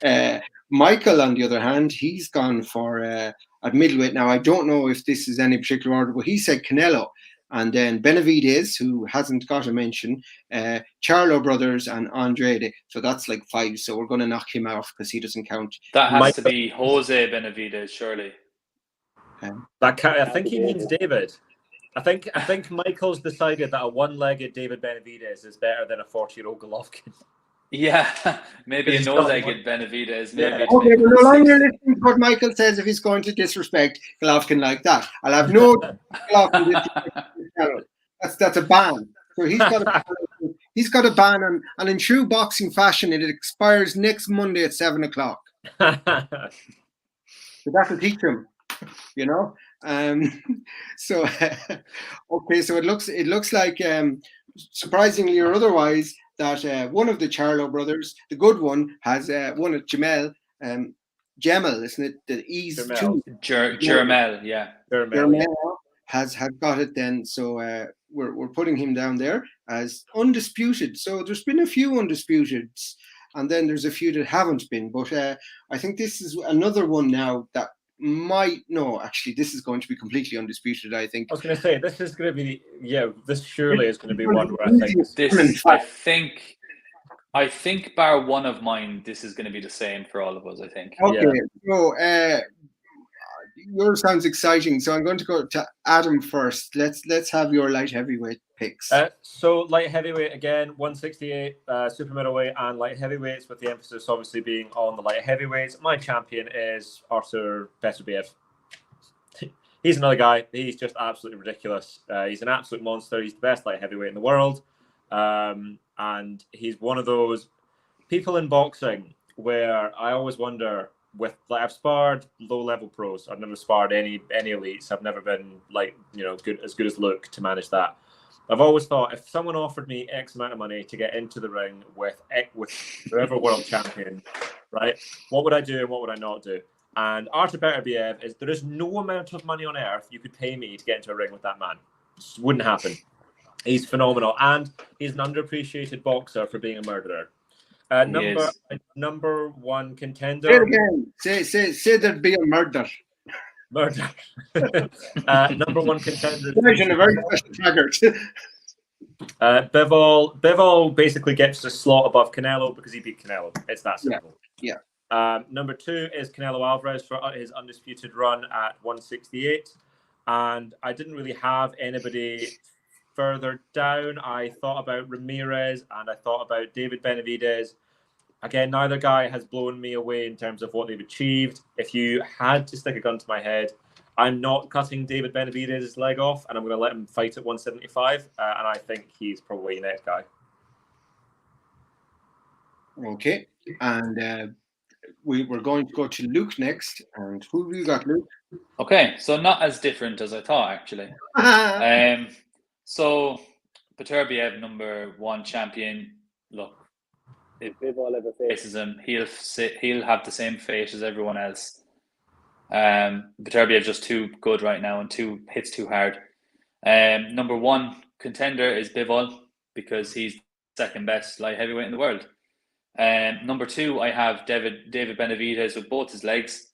that. Michael, on the other hand, he's gone for at middleweight. Now, I don't know if this is any particular order, but he said Canelo. And then Benavidez, who hasn't got a mention, Charlo brothers and Andrade. So that's like 5. So we're going to knock him off because he doesn't count. That has to be Jose Benavidez, surely. I think he means David. I think Michael's decided that a one-legged David Benavidez is better than a 40-year-old Golovkin. Yeah, maybe a no-legged Benavidez. Maybe. Okay, we're no longer listening to what Michael says if he's going to disrespect Golovkin like that. I'll have no Golovkin disrespect. That's a ban. So he's got a ban, and in true boxing fashion, it expires next Monday at 7:00. So that'll teach him, you know. So okay, so it looks like surprisingly or otherwise that one of the Charlo brothers, the good one, has won at Jamel. Jamel, isn't it? The E's Jermell. Jermell, yeah. Jermell has got it then. So we're putting him down there as undisputed. So there's been a few undisputeds, and then there's a few that haven't been. But I think this is another one now that this is going to be completely undisputed. I think. I was going to say this is going to be this surely is going to be one where I think this. I think bar one of mine, this is going to be the same for all of us. I think. Okay, so yours sounds exciting. So I'm going to go to Adam first. Let's have your light heavyweight picks. So light heavyweight again, 168, super middleweight and light heavyweights, with the emphasis obviously being on the light heavyweights. My champion is Artur Beterbiev. He's another guy. He's just absolutely ridiculous. He's an absolute monster. He's the best light heavyweight in the world, and he's one of those people in boxing where I always wonder. I've sparred low-level pros. I've never sparred any elites. I've never been as good as Luke to manage that. I've always thought if someone offered me X amount of money to get into the ring with whoever world champion, right? What would I do and what would I not do? And Artur Beterbiev there is no amount of money on earth you could pay me to get into a ring with that man. It just wouldn't happen. He's phenomenal, and he's an underappreciated boxer for being a murderer. Number 1 contender. Say it again. Say there'd be a murder. Number 1 contender. Imagine a very special taggart. Bivol basically gets a slot above Canelo because he beat Canelo. It's that simple. Yeah. Number 2 is Canelo Alvarez for his undisputed run at 168, and I didn't really have anybody further down. I thought about Ramirez and I thought about David Benavidez. Again, neither guy has blown me away in terms of what they've achieved. If you had to stick a gun to my head, I'm not cutting David Benavidez's leg off, and I'm going to let him fight at 175, and I think he's probably the next guy. Okay, and we're going to go to Luke next. And who have you got, Luke? Okay, so not as different as I thought, actually. So, Beterbiev, number 1 champion. Look, if Bivol ever faces him, he'll have the same fate as everyone else. Beterbiev just too good right now and hits too hard. Number 1 contender is Bivol because he's second best light heavyweight in the world. Number 2, I have David Benavidez with both his legs.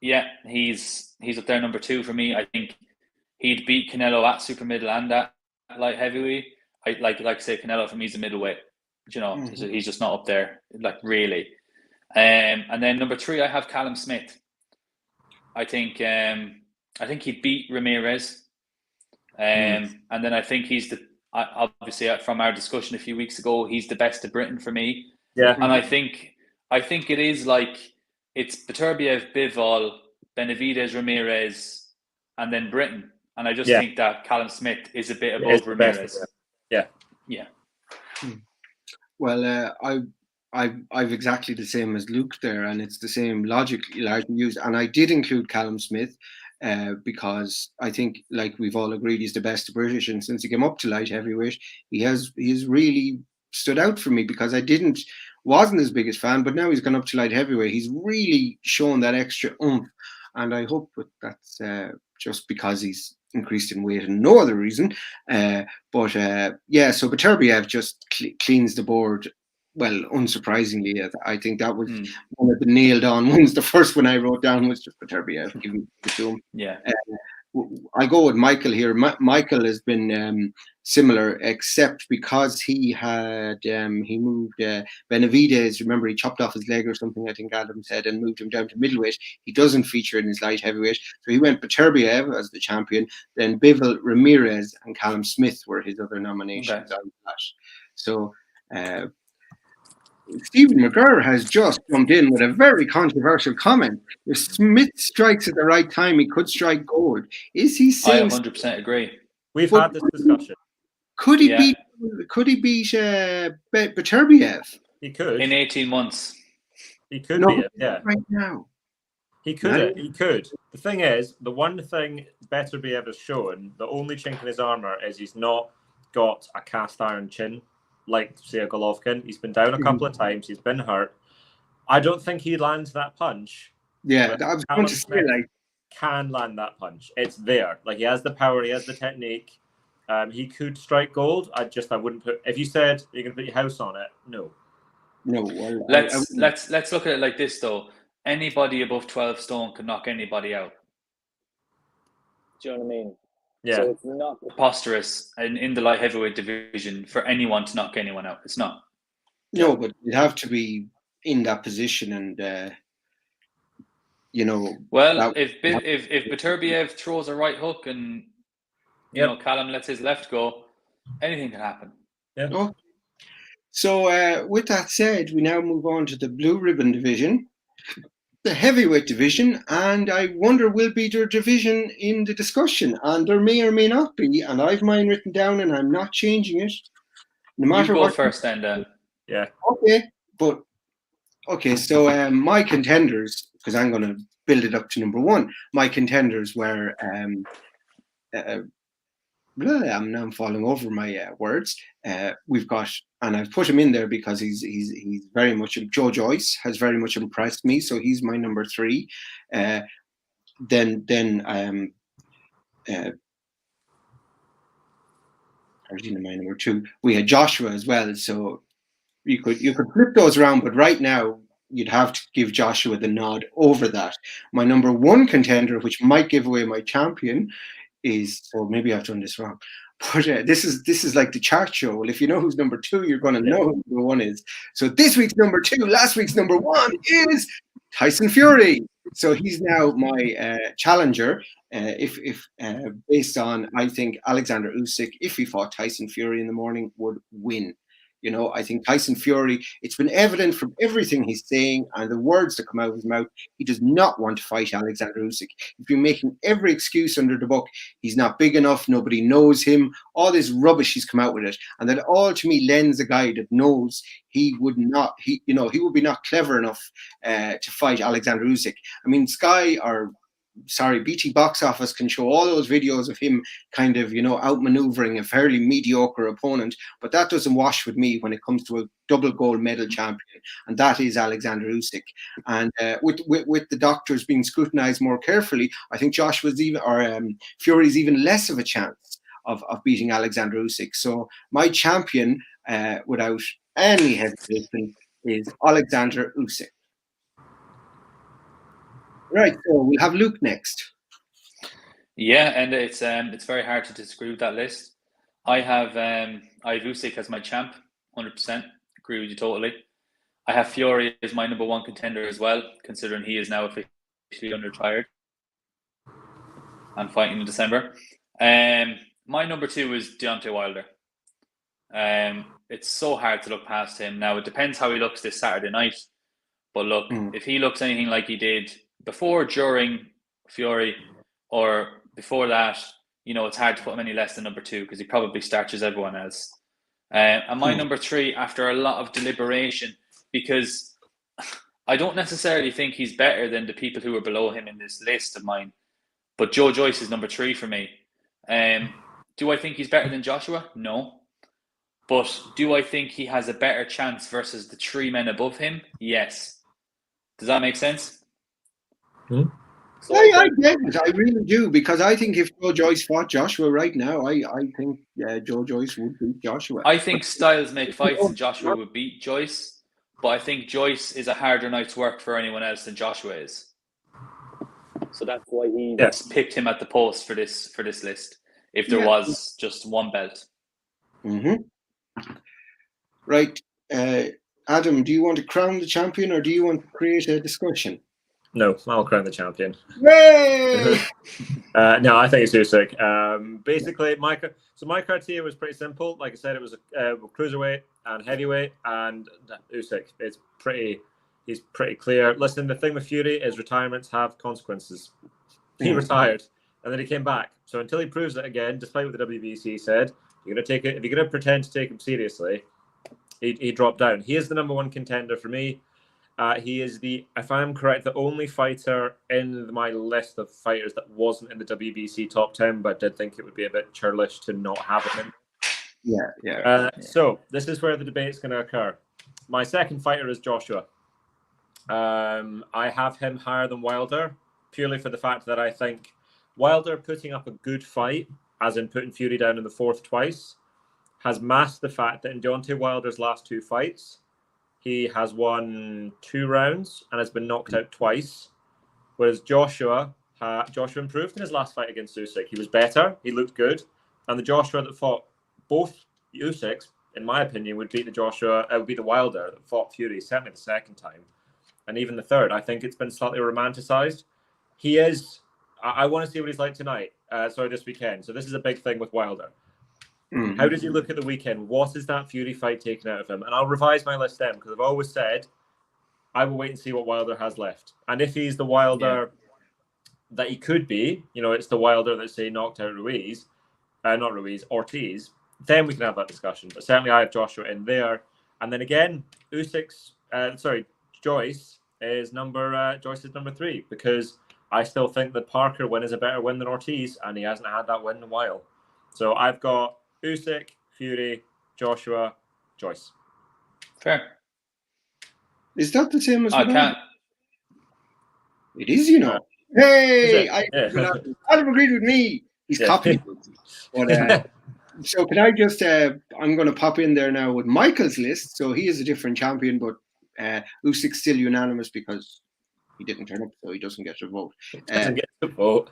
He's up there number 2 for me. I think he'd beat Canelo at super middle and at light heavyweight. I like to say Canelo for me is a middleweight. He's just not up there, like really. And then number 3, I have Callum Smith. I think he'd beat Ramirez. And then I think he's obviously from our discussion a few weeks ago, he's the best of Britain for me. Yeah. And I think it is like it's Beterbiev, Bivol, Benavidez, Ramirez, and then Britain. And I just think that Callum Smith is a bit above Ramirez. Yeah. Well, I've exactly the same as Luke there, and it's the same logic largely used. And I did include Callum Smith because I think, like we've all agreed, he's the best British, and since he came up to light heavyweight, he's really stood out for me because I wasn't his biggest fan, but now he's gone up to light heavyweight. He's really shown that extra oomph, and I hope that's just because he's increased in weight and no other reason. So Beterbiev just cleans the board. Well, unsurprisingly, I think that was one of the nailed on ones. The first one I wrote down was just Beterbiev, giving it to him. Yeah. I go with Michael here. Michael has been similar, except because he moved Benavidez. Remember, he chopped off his leg or something, I think Adam said, and moved him down to middleweight. He doesn't feature in his light heavyweight. So he went Beterbiev as the champion, then Bivol, Ramirez, and Callum Smith were his other nominations on that. So Stephen McGurr has just jumped in with a very controversial comment. If Smith strikes at the right time, he could strike gold. Is he saying? I 100% agree. We've had this discussion. Could he beat Beterbiev? He could. In 18 months. He could beat it, yeah. Right now. He could. He could. The thing is, the one thing Beterbiev has shown, the only chink in his armour is he's not got a cast iron chin. Like, say, a Golovkin. He's been down a couple of times. He's been hurt. I don't think he lands that punch. Yeah, I was going to say, like, can land that punch. It's there. Like, he has the power. He has the technique. He could strike gold. I wouldn't put. If you said you're going to put your house on it, no. Well, let's look at it like this though. Anybody above 12 stone can knock anybody out. Do you know what I mean? Yeah. So it's not preposterous in the light heavyweight division for anyone to knock anyone out. It's not. No, but you'd have to be in that position, and Well, if Beterbiev throws a right hook and Callum lets his left go, anything can happen. Yeah. Okay. So with that said, we now move on to the blue ribbon division, the heavyweight division, and I wonder will be their division in the discussion, and there may or may not be, and I've mine written down and I'm not changing it. No matter you go what. First, Enda. Yeah. Okay, so my contenders, because I'm going to build it up to number 1. My contenders were I'm falling over my words. We've got, and I've put him in there because he's very much. Joe Joyce has very much impressed me, so he's my number 3. Then my number 2. We had Joshua as well, so you could flip those around, but right now you'd have to give Joshua the nod over that. My number 1 contender, which might give away my champion, is, so maybe I've done this wrong, but this is like the chart show. Well, if you know who's number 2, you're going to know who number 1 is. So this week's number 2, last week's number 1 is Tyson Fury. So he's now my challenger. If based on, I think Alexander Usyk, if he fought Tyson Fury in the morning, would win. I think Tyson Fury, it's been evident from everything he's saying and the words that come out of his mouth, he does not want to fight Alexander Usyk. He's been making every excuse under the book. He's not big enough. Nobody knows him. All this rubbish he's come out with it. And that all to me lends a guy that knows he would be not clever enough to fight Alexander Usyk. I mean, Sky or BT Box Office can show all those videos of him kind of, outmaneuvering a fairly mediocre opponent, but that doesn't wash with me when it comes to a double gold medal champion, and that is Alexander Usyk. And with the doctors being scrutinized more carefully, I think Fury's even less of a chance of beating Alexander Usyk. So my champion, without any hesitation, is Alexander Usyk. Right, so we'll have Luke next. Yeah, and it's very hard to disagree with that list. I have Usyk as my champ, 100%. Agree with you totally. I have Fury as my number one contender as well, considering he is now officially unretired and fighting in December. My number two is Deontay Wilder. It's so hard to look past him. Now, it depends how he looks this Saturday night. But look, if he looks anything like he did before, during Fury, or before that, it's hard to put him any less than number two because he probably starches everyone else. And my number three, after a lot of deliberation, because I don't necessarily think he's better than the people who are below him in this list of mine, but Joe Joyce is number three for me. Do I think he's better than Joshua? No. But do I think he has a better chance versus the three men above him? Yes. Does that make sense? So I get it. I really do, because I think if Joe Joyce fought Joshua right now, I think Joe Joyce would beat Joshua. I think styles make fights and Joshua would beat Joyce, but I think Joyce is a harder night's work for anyone else than Joshua is. So that's why he picked him at the post for this list, if there was just one belt. Right. Adam, do you want to crown the champion, or do you want to create a discussion? No, I'll crown the champion. Yay! No, I think it's Usyk. Basically, my criteria was pretty simple. Like I said, it was cruiserweight and heavyweight, and Usyk. He's pretty clear. Listen, the thing with Fury is retirements have consequences. He retired, and then he came back. So until he proves it again, despite what the WBC said, if you're going to pretend to take him seriously, he dropped down. He is the number one contender for me. He is if I'm correct, the only fighter in my list of fighters that wasn't in the WBC top 10, but did think it would be a bit churlish to not have him in. So this is where the debate's going to occur. My second fighter is Joshua. I have him higher than Wilder, purely for the fact that I think Wilder putting up a good fight, as in putting Fury down in the fourth twice, has masked the fact that in Deontay Wilder's last two fights, he has won 2 rounds and has been knocked out twice. Whereas Joshua improved in his last fight against Usyk. He was better. He looked good. And the Joshua that fought both Usyks, in my opinion, would beat the Wilder that fought Fury, certainly the second time. And even the third. I think it's been slightly romanticized. He is... I want to see what he's like tonight. This weekend. So this is a big thing with Wilder. How does he look at the weekend? What is that Fury fight taken out of him? And I'll revise my list then, because I've always said I will wait and see what Wilder has left. And if he's the Wilder that he could be, it's the Wilder that, say, knocked out Ortiz, then we can have that discussion. But certainly I have Joshua in there. And then again, Joyce is number 3, because I still think the Parker win is a better win than Ortiz, and he hasn't had that win in a while. So I've got Usyk, Fury, Joshua, Joyce. Fair. Is that the same as I can't. It is, Hey, Adam agreed with me. He's copying. But, so can I just, I'm going to pop in there now with Michael's list. So he is a different champion, but Usyk's still unanimous because he didn't turn up, so he doesn't get to vote.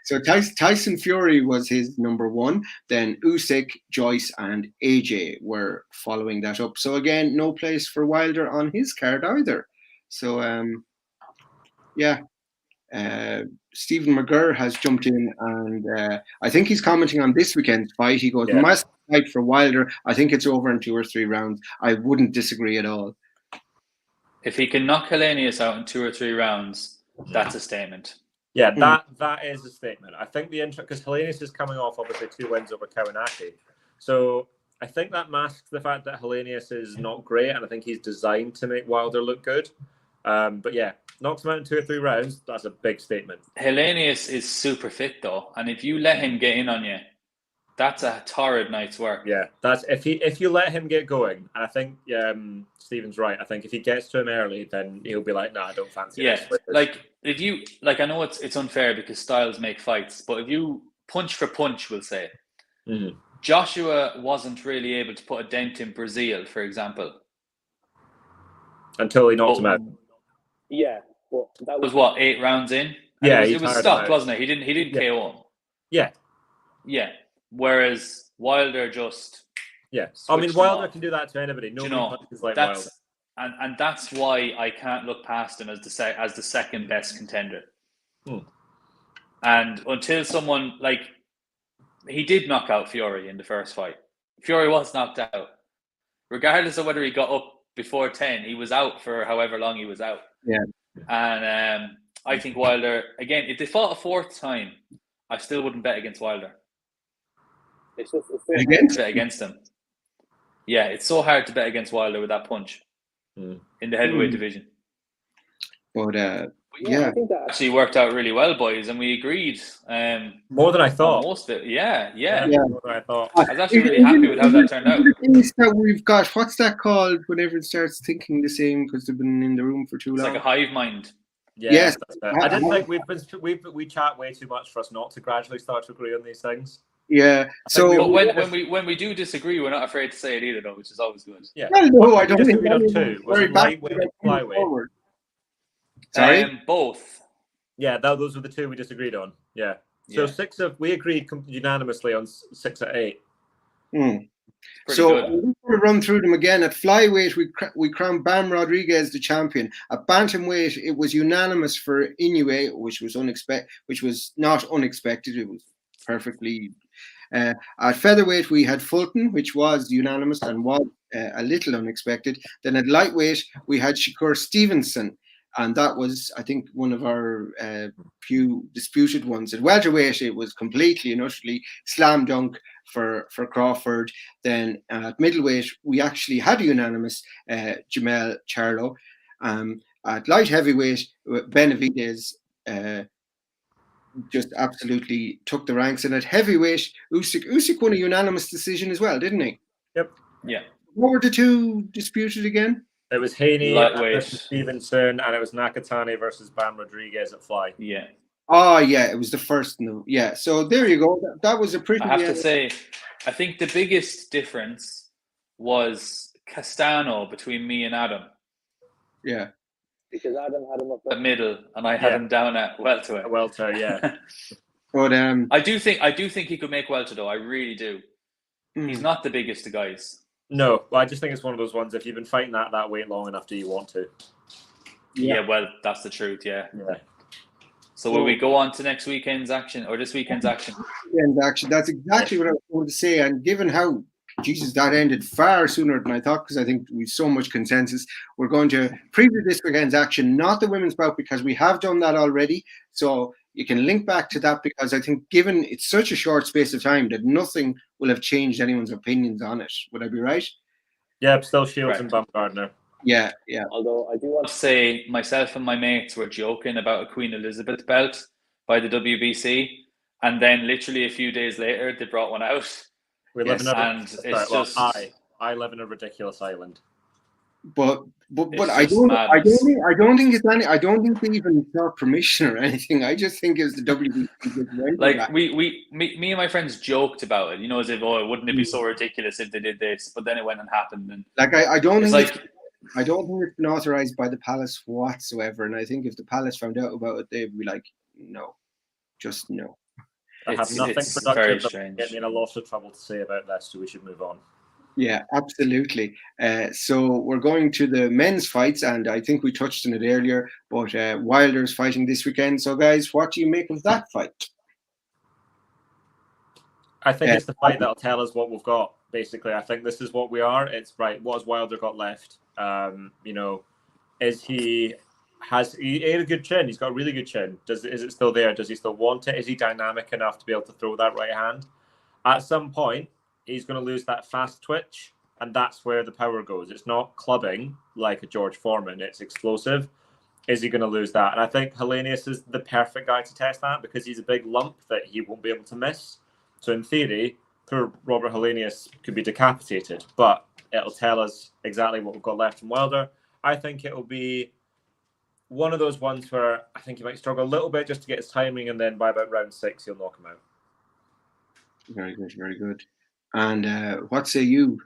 So Tyson Fury was his number 1. Then Usyk, Joyce, and AJ were following that up. So again, no place for Wilder on his card either. So Stephen McGurr has jumped in, and I think he's commenting on this weekend's fight. He goes, "Must fight for Wilder. I think it's over in 2 or 3 rounds." I wouldn't disagree at all. If he can knock Helenius out in 2 or 3 rounds, that's a statement. Yeah, that is a statement. I think because Helenius is coming off obviously 2 wins over Kawanaki, so I think that masks the fact that Helenius is not great, and I think he's designed to make Wilder look good. But yeah, knocks him out in 2 or 3 rounds, that's a big statement. Hellenius is super fit though, and if you let him get in on you, that's a torrid night's work. Yeah, that's if you let him get going. And I think Stephen's right. I think if he gets to him early, then he'll be like, "No, I don't fancy this." Like if you I know it's unfair because styles make fights, but if you punch for punch, we'll say, Joshua wasn't really able to put a dent in Brazil, for example, until he knocked him out. Yeah, but that was what 8 rounds in. Yeah, it was stopped, wasn't it? He didn't KO him. Yeah. Whereas Wilder just I mean, Wilder can do that to anybody. Nobody punches like Wilder. And that's why I can't look past him as the second best contender. And until someone he did knock out Fury in the first fight. Fury was knocked out. Regardless of whether he got up before 10, he was out for however long he was out. Yeah. And I think Wilder, again, if they fought a 4th time, I still wouldn't bet against Wilder. It's bet against him. Yeah, it's so hard to bet against Wilder with that punch in the heavyweight division. But I think that actually worked out really well, boys, and we agreed. More than I thought. Most of it, yeah. More than I thought. I was actually really happy with how that turned out. The things that we've got, what's that called when everyone starts thinking the same because they've been in the room for too long? It's like a hive mind. Yeah, yes. I didn't think we chat way too much for us not to gradually start to agree on these things. Yeah. So, but when we do disagree, we're not afraid to say it either, though, which is always good. Yeah. Well, no, I don't think on 2. Was it lightweight and flyweight? Sorry. Both. Yeah, those were the 2 we disagreed on. Yeah. So we agreed unanimously on 6 or 8. So we're going to run through them again. At flyweight, we crowned Bam Rodriguez the champion. At bantamweight, it was unanimous for Inoue, which was not unexpected. It was perfectly. At featherweight, we had Fulton, which was unanimous and was a little unexpected. Then at lightweight, we had Shakur Stevenson, and that was, I think, one of our few disputed ones. At welterweight, it was completely and utterly slam dunk for Crawford. Then at middleweight, we actually had a unanimous Jamel Charlo. At light heavyweight, Benavidez just absolutely took the ranks. And at heavyweight, Usyk won a unanimous decision as well, didn't he? Yep. Yeah. What were the 2 disputed again? It was Haney versus Stevenson, and it was Nakatani versus Bam Rodriguez at fly. Yeah. Oh, yeah, it was the first. No, yeah. So there you go. That was a pretty. I have to say, I think the biggest difference was Castano between me and Adam. Yeah. Because Adam had him up at middle, and I had him down at welterweight. Welter, yeah. But I do think he could make welter though. I really do. He's not the biggest of guys. No, well, I just think it's one of those ones. If you've been fighting that weight long enough, do you want to? Yeah, well, that's the truth. Yeah. So will we go on to next weekend's action or this weekend's action? That's exactly what I was going to say. And given how that ended far sooner than I thought, because I think we've so much consensus. We're going to preview this weekend's action, not the women's bout, because we have done that already. So you can link back to that, because I think given it's such a short space of time that nothing will have changed anyone's opinions on it. Would I be right? Yeah, still Shields and Baumgardner. Yeah. Although I do want to say, myself and my mates were joking about a Queen Elizabeth belt by the WBC, and then literally a few days later they brought one out. We live in I live in a ridiculous island. But I don't think they even sought permission or anything. I just think it's the WBC. Like me and my friends joked about it, as if wouldn't it be so ridiculous if they did this? But then it went and happened. And I don't think it's been authorized by the palace whatsoever. And I think if the palace found out about it, they'd be like, no, just no. I have nothing productive that get me in a lot of trouble to say about this, so we should move on. Yeah, absolutely. So we're going to the men's fights, and I think we touched on it earlier, but Wilder's fighting this weekend. So, guys, what do you make of that fight? I think it's the fight that'll tell us what we've got, basically. I think this is what we are. It's right. What has Wilder got left? He had a good chin. He's got a really good chin. Is it still there? Does he still want it? Is he dynamic enough to be able to throw that right hand? At some point, he's going to lose that fast twitch, and that's where the power goes. It's not clubbing like a George Foreman. It's explosive. is he going to lose that? And I think Helenius is the perfect guy to test that because he's a big lump that he won't be able to miss. So in theory, poor Robert Helenius could be decapitated, but it'll tell us exactly what we've got left from Wilder. I think it'll be one of those ones where I think he might struggle a little bit just to get his timing, and then by about round 6, he'll knock him out. Very good, very good. And what say you,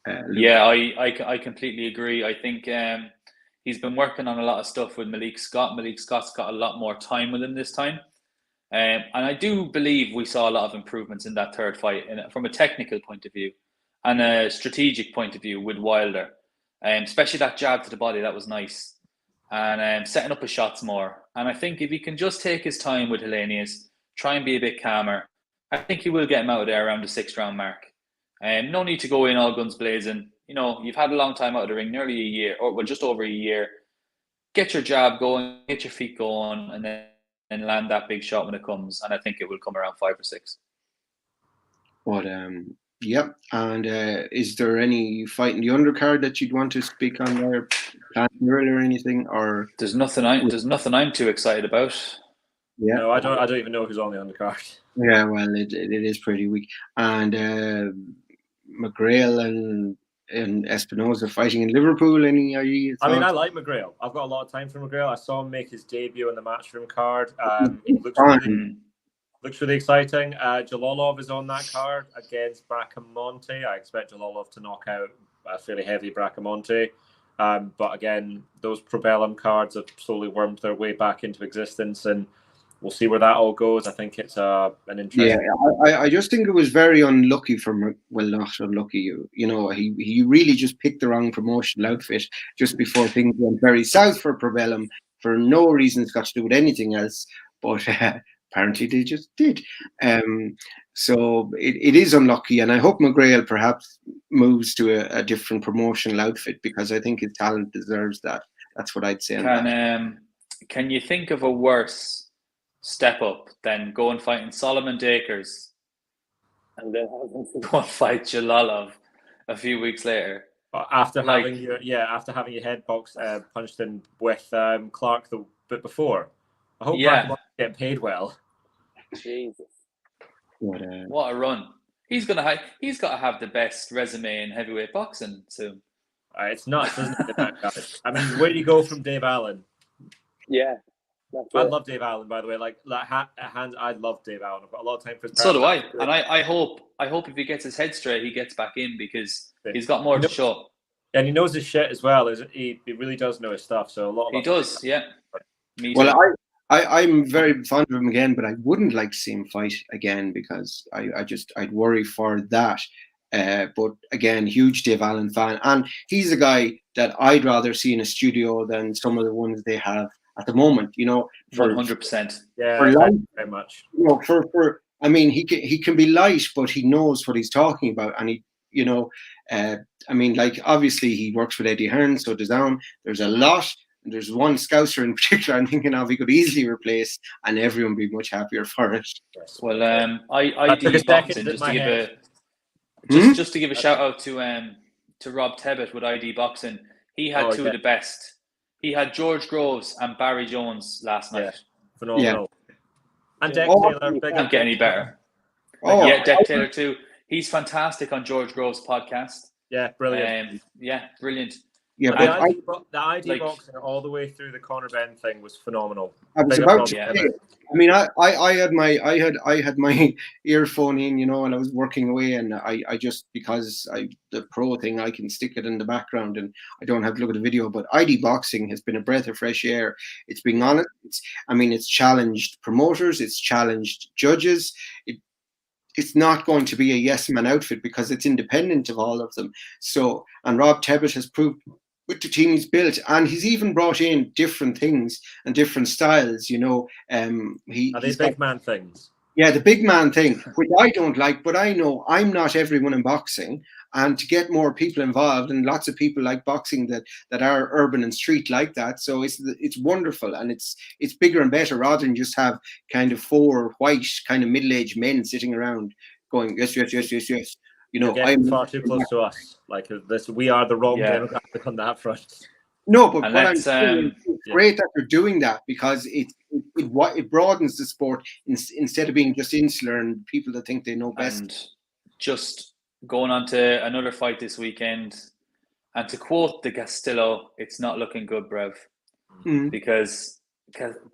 Luke? Yeah, I completely agree. I think he's been working on a lot of stuff with Malik Scott. Malik Scott's got a lot more time with him this time. And I do believe we saw a lot of improvements in that third fight from a technical point of view and a strategic point of view with Wilder. Especially that jab to the body, that was nice. And setting up his shots more. And I think if he can just take his time with Helenius, try and be a bit calmer, I think he will get him out of there around the 6th round mark. No need to go in all guns blazing. You know, you've had a long time out of the ring, nearly a year, or well, just over a year. Get your jab going, get your feet going, and then land that big shot when it comes. And I think it will come around 5 or 6. But yep. And is there any fight in the undercard that you'd want to speak on there, plan or anything? Or there's nothing I'm too excited about. Yeah, no, I don't even know who's on the undercard. Yeah, well, it is pretty weak. And McGrail and Espinosa fighting in Liverpool. Any thoughts? I mean, I like McGrail. I've got a lot of time for McGrail. I saw him make his debut on the Matchroom card. Looks really exciting. Jalalov is on that card against Bracamonte. I expect Jalalov to knock out a fairly heavy Bracamonte. But again, those Probellum cards have slowly wormed their way back into existence, and we'll see where that all goes. I think it's an interesting. Yeah, I just think it was very unlucky for not unlucky. You know, he really just picked the wrong promotional outfit just before things went very south for Probellum for no reason it's got to do with anything else. But apparently they just did. So it is unlucky, and I hope McGrail perhaps moves to a different promotional outfit because I think his talent deserves that. That's what I'd say on that. Can you think of a worse step up than go and fight in Solomon Dakers and then go and fight Jalalov a few weeks later? After having your head box punched in with Clark the bit before. I hope Bracamonte get paid well. Jesus. What a run. He's got to have the best resume in heavyweight boxing soon. It's nuts, isn't it? That guy? I mean, where do you go from Dave Allen? Yeah. I love Dave Allen, by the way. I love Dave Allen. I've got a lot of time for his. So do I. And I hope if he gets his head straight, he gets back in because he's got more to show. And he knows his shit as well. He really does know his stuff. So a lot of he does, yeah. Me too. Well, I'm very fond of him again, but I wouldn't like to see him fight again because I'd worry for that. But again, huge Dave Allen fan, and he's a guy that I'd rather see in a studio than some of the ones they have at the moment. You know, 100%. Yeah, very much. You know, I mean, he can be light, but he knows what he's talking about, and he, you know, I mean, like obviously he works with Eddie Hearn, so there's a lot. There's one Scouser in particular I'm thinking of he could easily replace, and everyone would be much happier for it. Well, ID Boxing, just to give a shout out to Rob Tebbett with ID Boxing. He had two of the best. He had George Groves and Barry Jones last night. Phenomenal. Yeah. And Deck Taylor. Can't get any better. Deck Taylor too. He's fantastic on George Groves' podcast. Yeah, brilliant. Brilliant. Yeah, the ID boxing all the way through the Conor Ben thing was phenomenal. I was about to say, I mean, I had my earphone in, you know, and I was working away, and I just because the pro thing, I can stick it in the background and I don't have to look at the video. But ID boxing has been a breath of fresh air. It's being honest. It's challenged promoters. It's challenged judges. It's not going to be a yes man outfit because it's independent of all of them. So, and Rob Tebbett has proved with the team he's built, and he's even brought in different things and different styles, you know. These big man things. Yeah, the big man thing, which I don't like, but I know I'm not everyone in boxing, and to get more people involved, and lots of people like boxing that are urban and street like that. So it's wonderful, and it's bigger and better rather than just have kind of four white kind of middle-aged men sitting around going yes. You know, I'm far too close to us. Like this, we are the wrong demographic on that front. No, but what I'm saying great that they're doing that because it broadens the sport instead of being just insular and people that think they know best. And just going on to another fight this weekend, and to quote the Castillo, it's not looking good, bruv. Because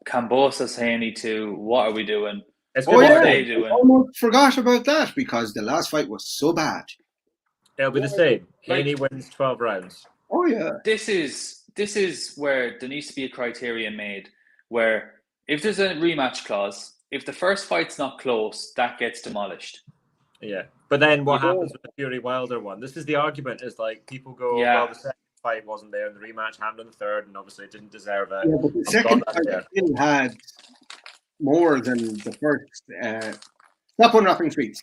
Kambosos, Haney too, what are we doing? What are they doing? I almost forgot about that because the last fight was so bad. It'll be the same. Haney wins 12 rounds. Oh yeah. This is where there needs to be a criteria made where if there's a rematch clause, if the first fight's not close, that gets demolished. Yeah. But then what happens with the Fury Wilder one? This is the argument, is like people go, well, the second fight wasn't there and the rematch happened on the third and obviously it didn't deserve it. Yeah, but the second fight still had more than the first. Stop unwrapping treats.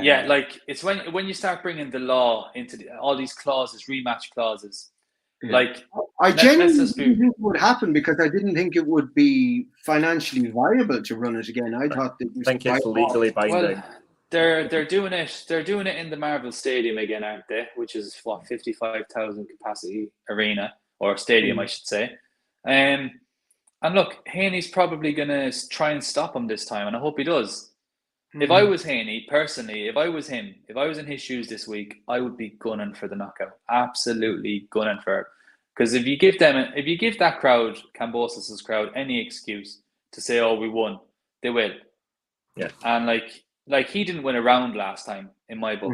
Yeah, like it's when you start bringing the law into all these clauses, rematch clauses. Yeah. Like I genuinely think it would happen because I didn't think it would be financially viable to run it again. I thought that it's legally binding. Well, they're doing it. They're doing it in the Marvel Stadium again, aren't they? Which is 55,000 capacity arena or stadium, I should say. And look, Haney's probably gonna try and stop him this time, and I hope he does. If I was Haney, personally, if I was him, if I was in his shoes this week, I would be gunning for the knockout. Absolutely gunning for it. Because if you give that crowd, Kambosos' crowd, any excuse to say, "Oh, we won," they will. Yeah. And like he didn't win a round last time in my book,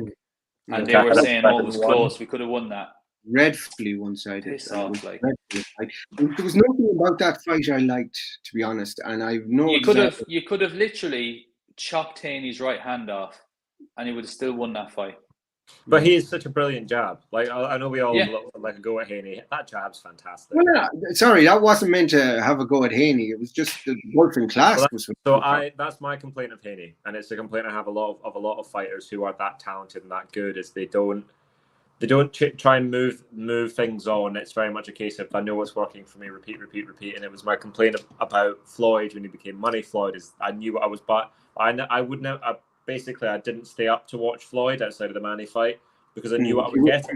and they were saying, "Oh, it was close. We could have won that." Dreadfully one-sided. There was nothing about that fight I liked, to be honest, and I've no. You could have literally chopped Haney's right hand off, and he would have still won that fight. But he is such a brilliant jab. Like I know we all like a go at Haney. That jab's fantastic. Well, sorry, that wasn't meant to have a go at Haney. It was just the wolf in class. That's my complaint of Haney, and it's a complaint I have a lot of fighters who are that talented and that good, is they don't try and move things on. It's very much a case of, I know what's working for me, repeat. And it was my complaint about Floyd when he became Money Floyd, is I knew what I was, but I would never. Basically, I didn't stay up to watch Floyd outside of the Manny fight because I knew what I would get.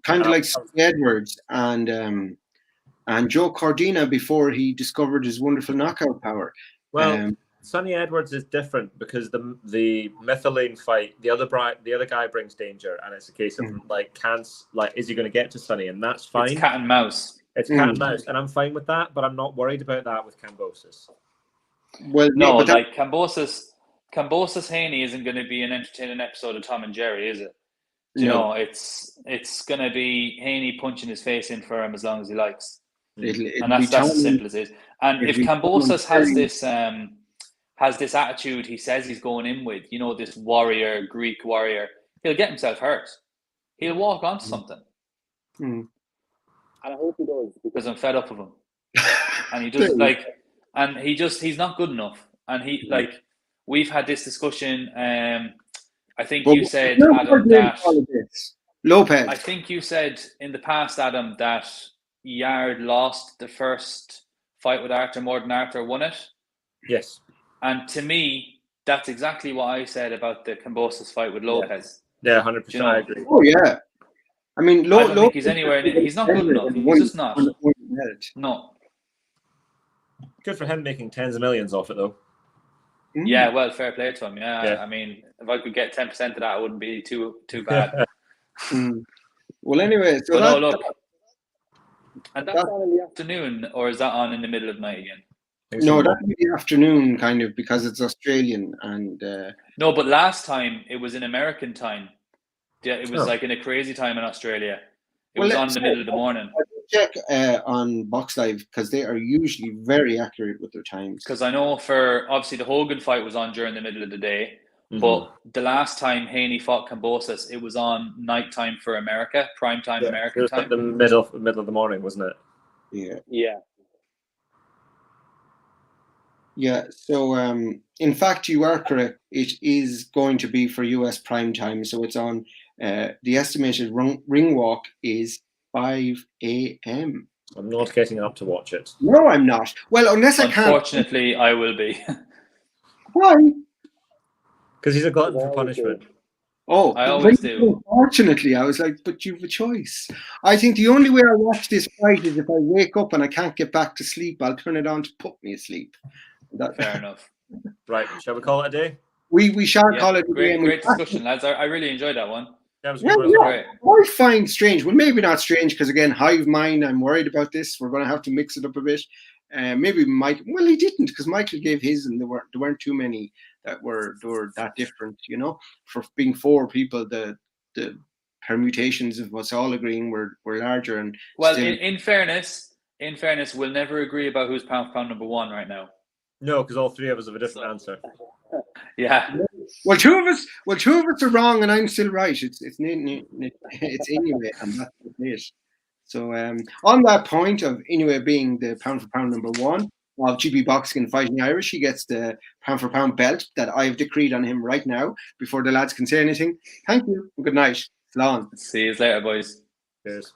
Kind of like Sonny Edwards and Joe Cordina before he discovered his wonderful knockout power. Well, Sonny Edwards is different because the Methylene fight, the other guy brings danger, and it's a case of is he going to get to Sonny, and that's fine. It's cat and mouse. It's cat and mouse, and I'm fine with that, but I'm not worried about that with Kambosos. Well, no, Kambosos Haney isn't going to be an entertaining episode of Tom and Jerry, is it? You know, it's going to be Haney punching his face in for him as long as he likes, and that's as simple as it is. And if Kambosos has this attitude he says he's going in with, you know, this Greek warrior, he'll get himself hurt. He'll walk onto something. And I hope he does, because I'm fed up of him. And he doesn't he's not good enough. And we've had this discussion. I think you said, Adam, that Lopez. I think you said in the past, Adam, that Yard lost the first fight with Arthur more than Arthur won it. Yes. And to me, that's exactly what I said about the Kambosos fight with Lopez. Yeah, 100%. I agree. Oh yeah. I mean, I don't think he's anywhere. He's not good enough. He's just not. No. Good for him making tens of millions off it, though. Yeah, well, fair play to him. Yeah, I mean, if I could get 10% of that, it wouldn't be too bad. Well, anyway, so look, and that's on in the afternoon, or is that on in the middle of the night again? No, that would be the afternoon, kind of, because it's Australian and. No, but last time it was in American time. Yeah, it was like in a crazy time in Australia. It was on in the middle of the morning. Check on Box Live because they are usually very accurate with their times. Because I know obviously the Hogan fight was on during the middle of the day, but the last time Haney fought Kambosos, it was on nighttime for America, prime time American time. The middle of the morning, wasn't it? Yeah. Yeah. So, in fact, you are correct. It is going to be for US prime time. So it's on. The estimated ring walk is 5 a.m. I'm not getting up to watch it. No, I'm not. Well, unless I can't. Unfortunately, I will be. Why? Because he's a glutton for punishment. Oh, I always do. Unfortunately, I was like, but you've a choice. I think the only way I watch this fight is if I wake up and I can't get back to sleep, I'll turn it on to put me asleep. Fair enough. Right, shall we call it a day? We shall call it a day. Great discussion, lads. I really enjoyed that one. That was Yeah, good. yeah. I find strange. Well, maybe not strange because again, hive mind. I'm worried about this. We're going to have to mix it up a bit. Maybe Mike. Well, he didn't because Michael gave his, and there weren't too many that were that different. You know, for being 4 people, the permutations of us all agreeing were larger. And well, still... in fairness, we'll never agree about who's pound for pound number 1 right now. No, because all 3 of us have a different answer. Yeah. Well, two of us are wrong, and I'm still right. It's Inoue, and that's it. So, on that point of Inoue being the pound for pound number 1 of GB Boxing and Fighting Irish, he gets the pound for pound belt that I've decreed on him right now before the lads can say anything. Thank you. Good night. Slán. See you later, boys. Cheers.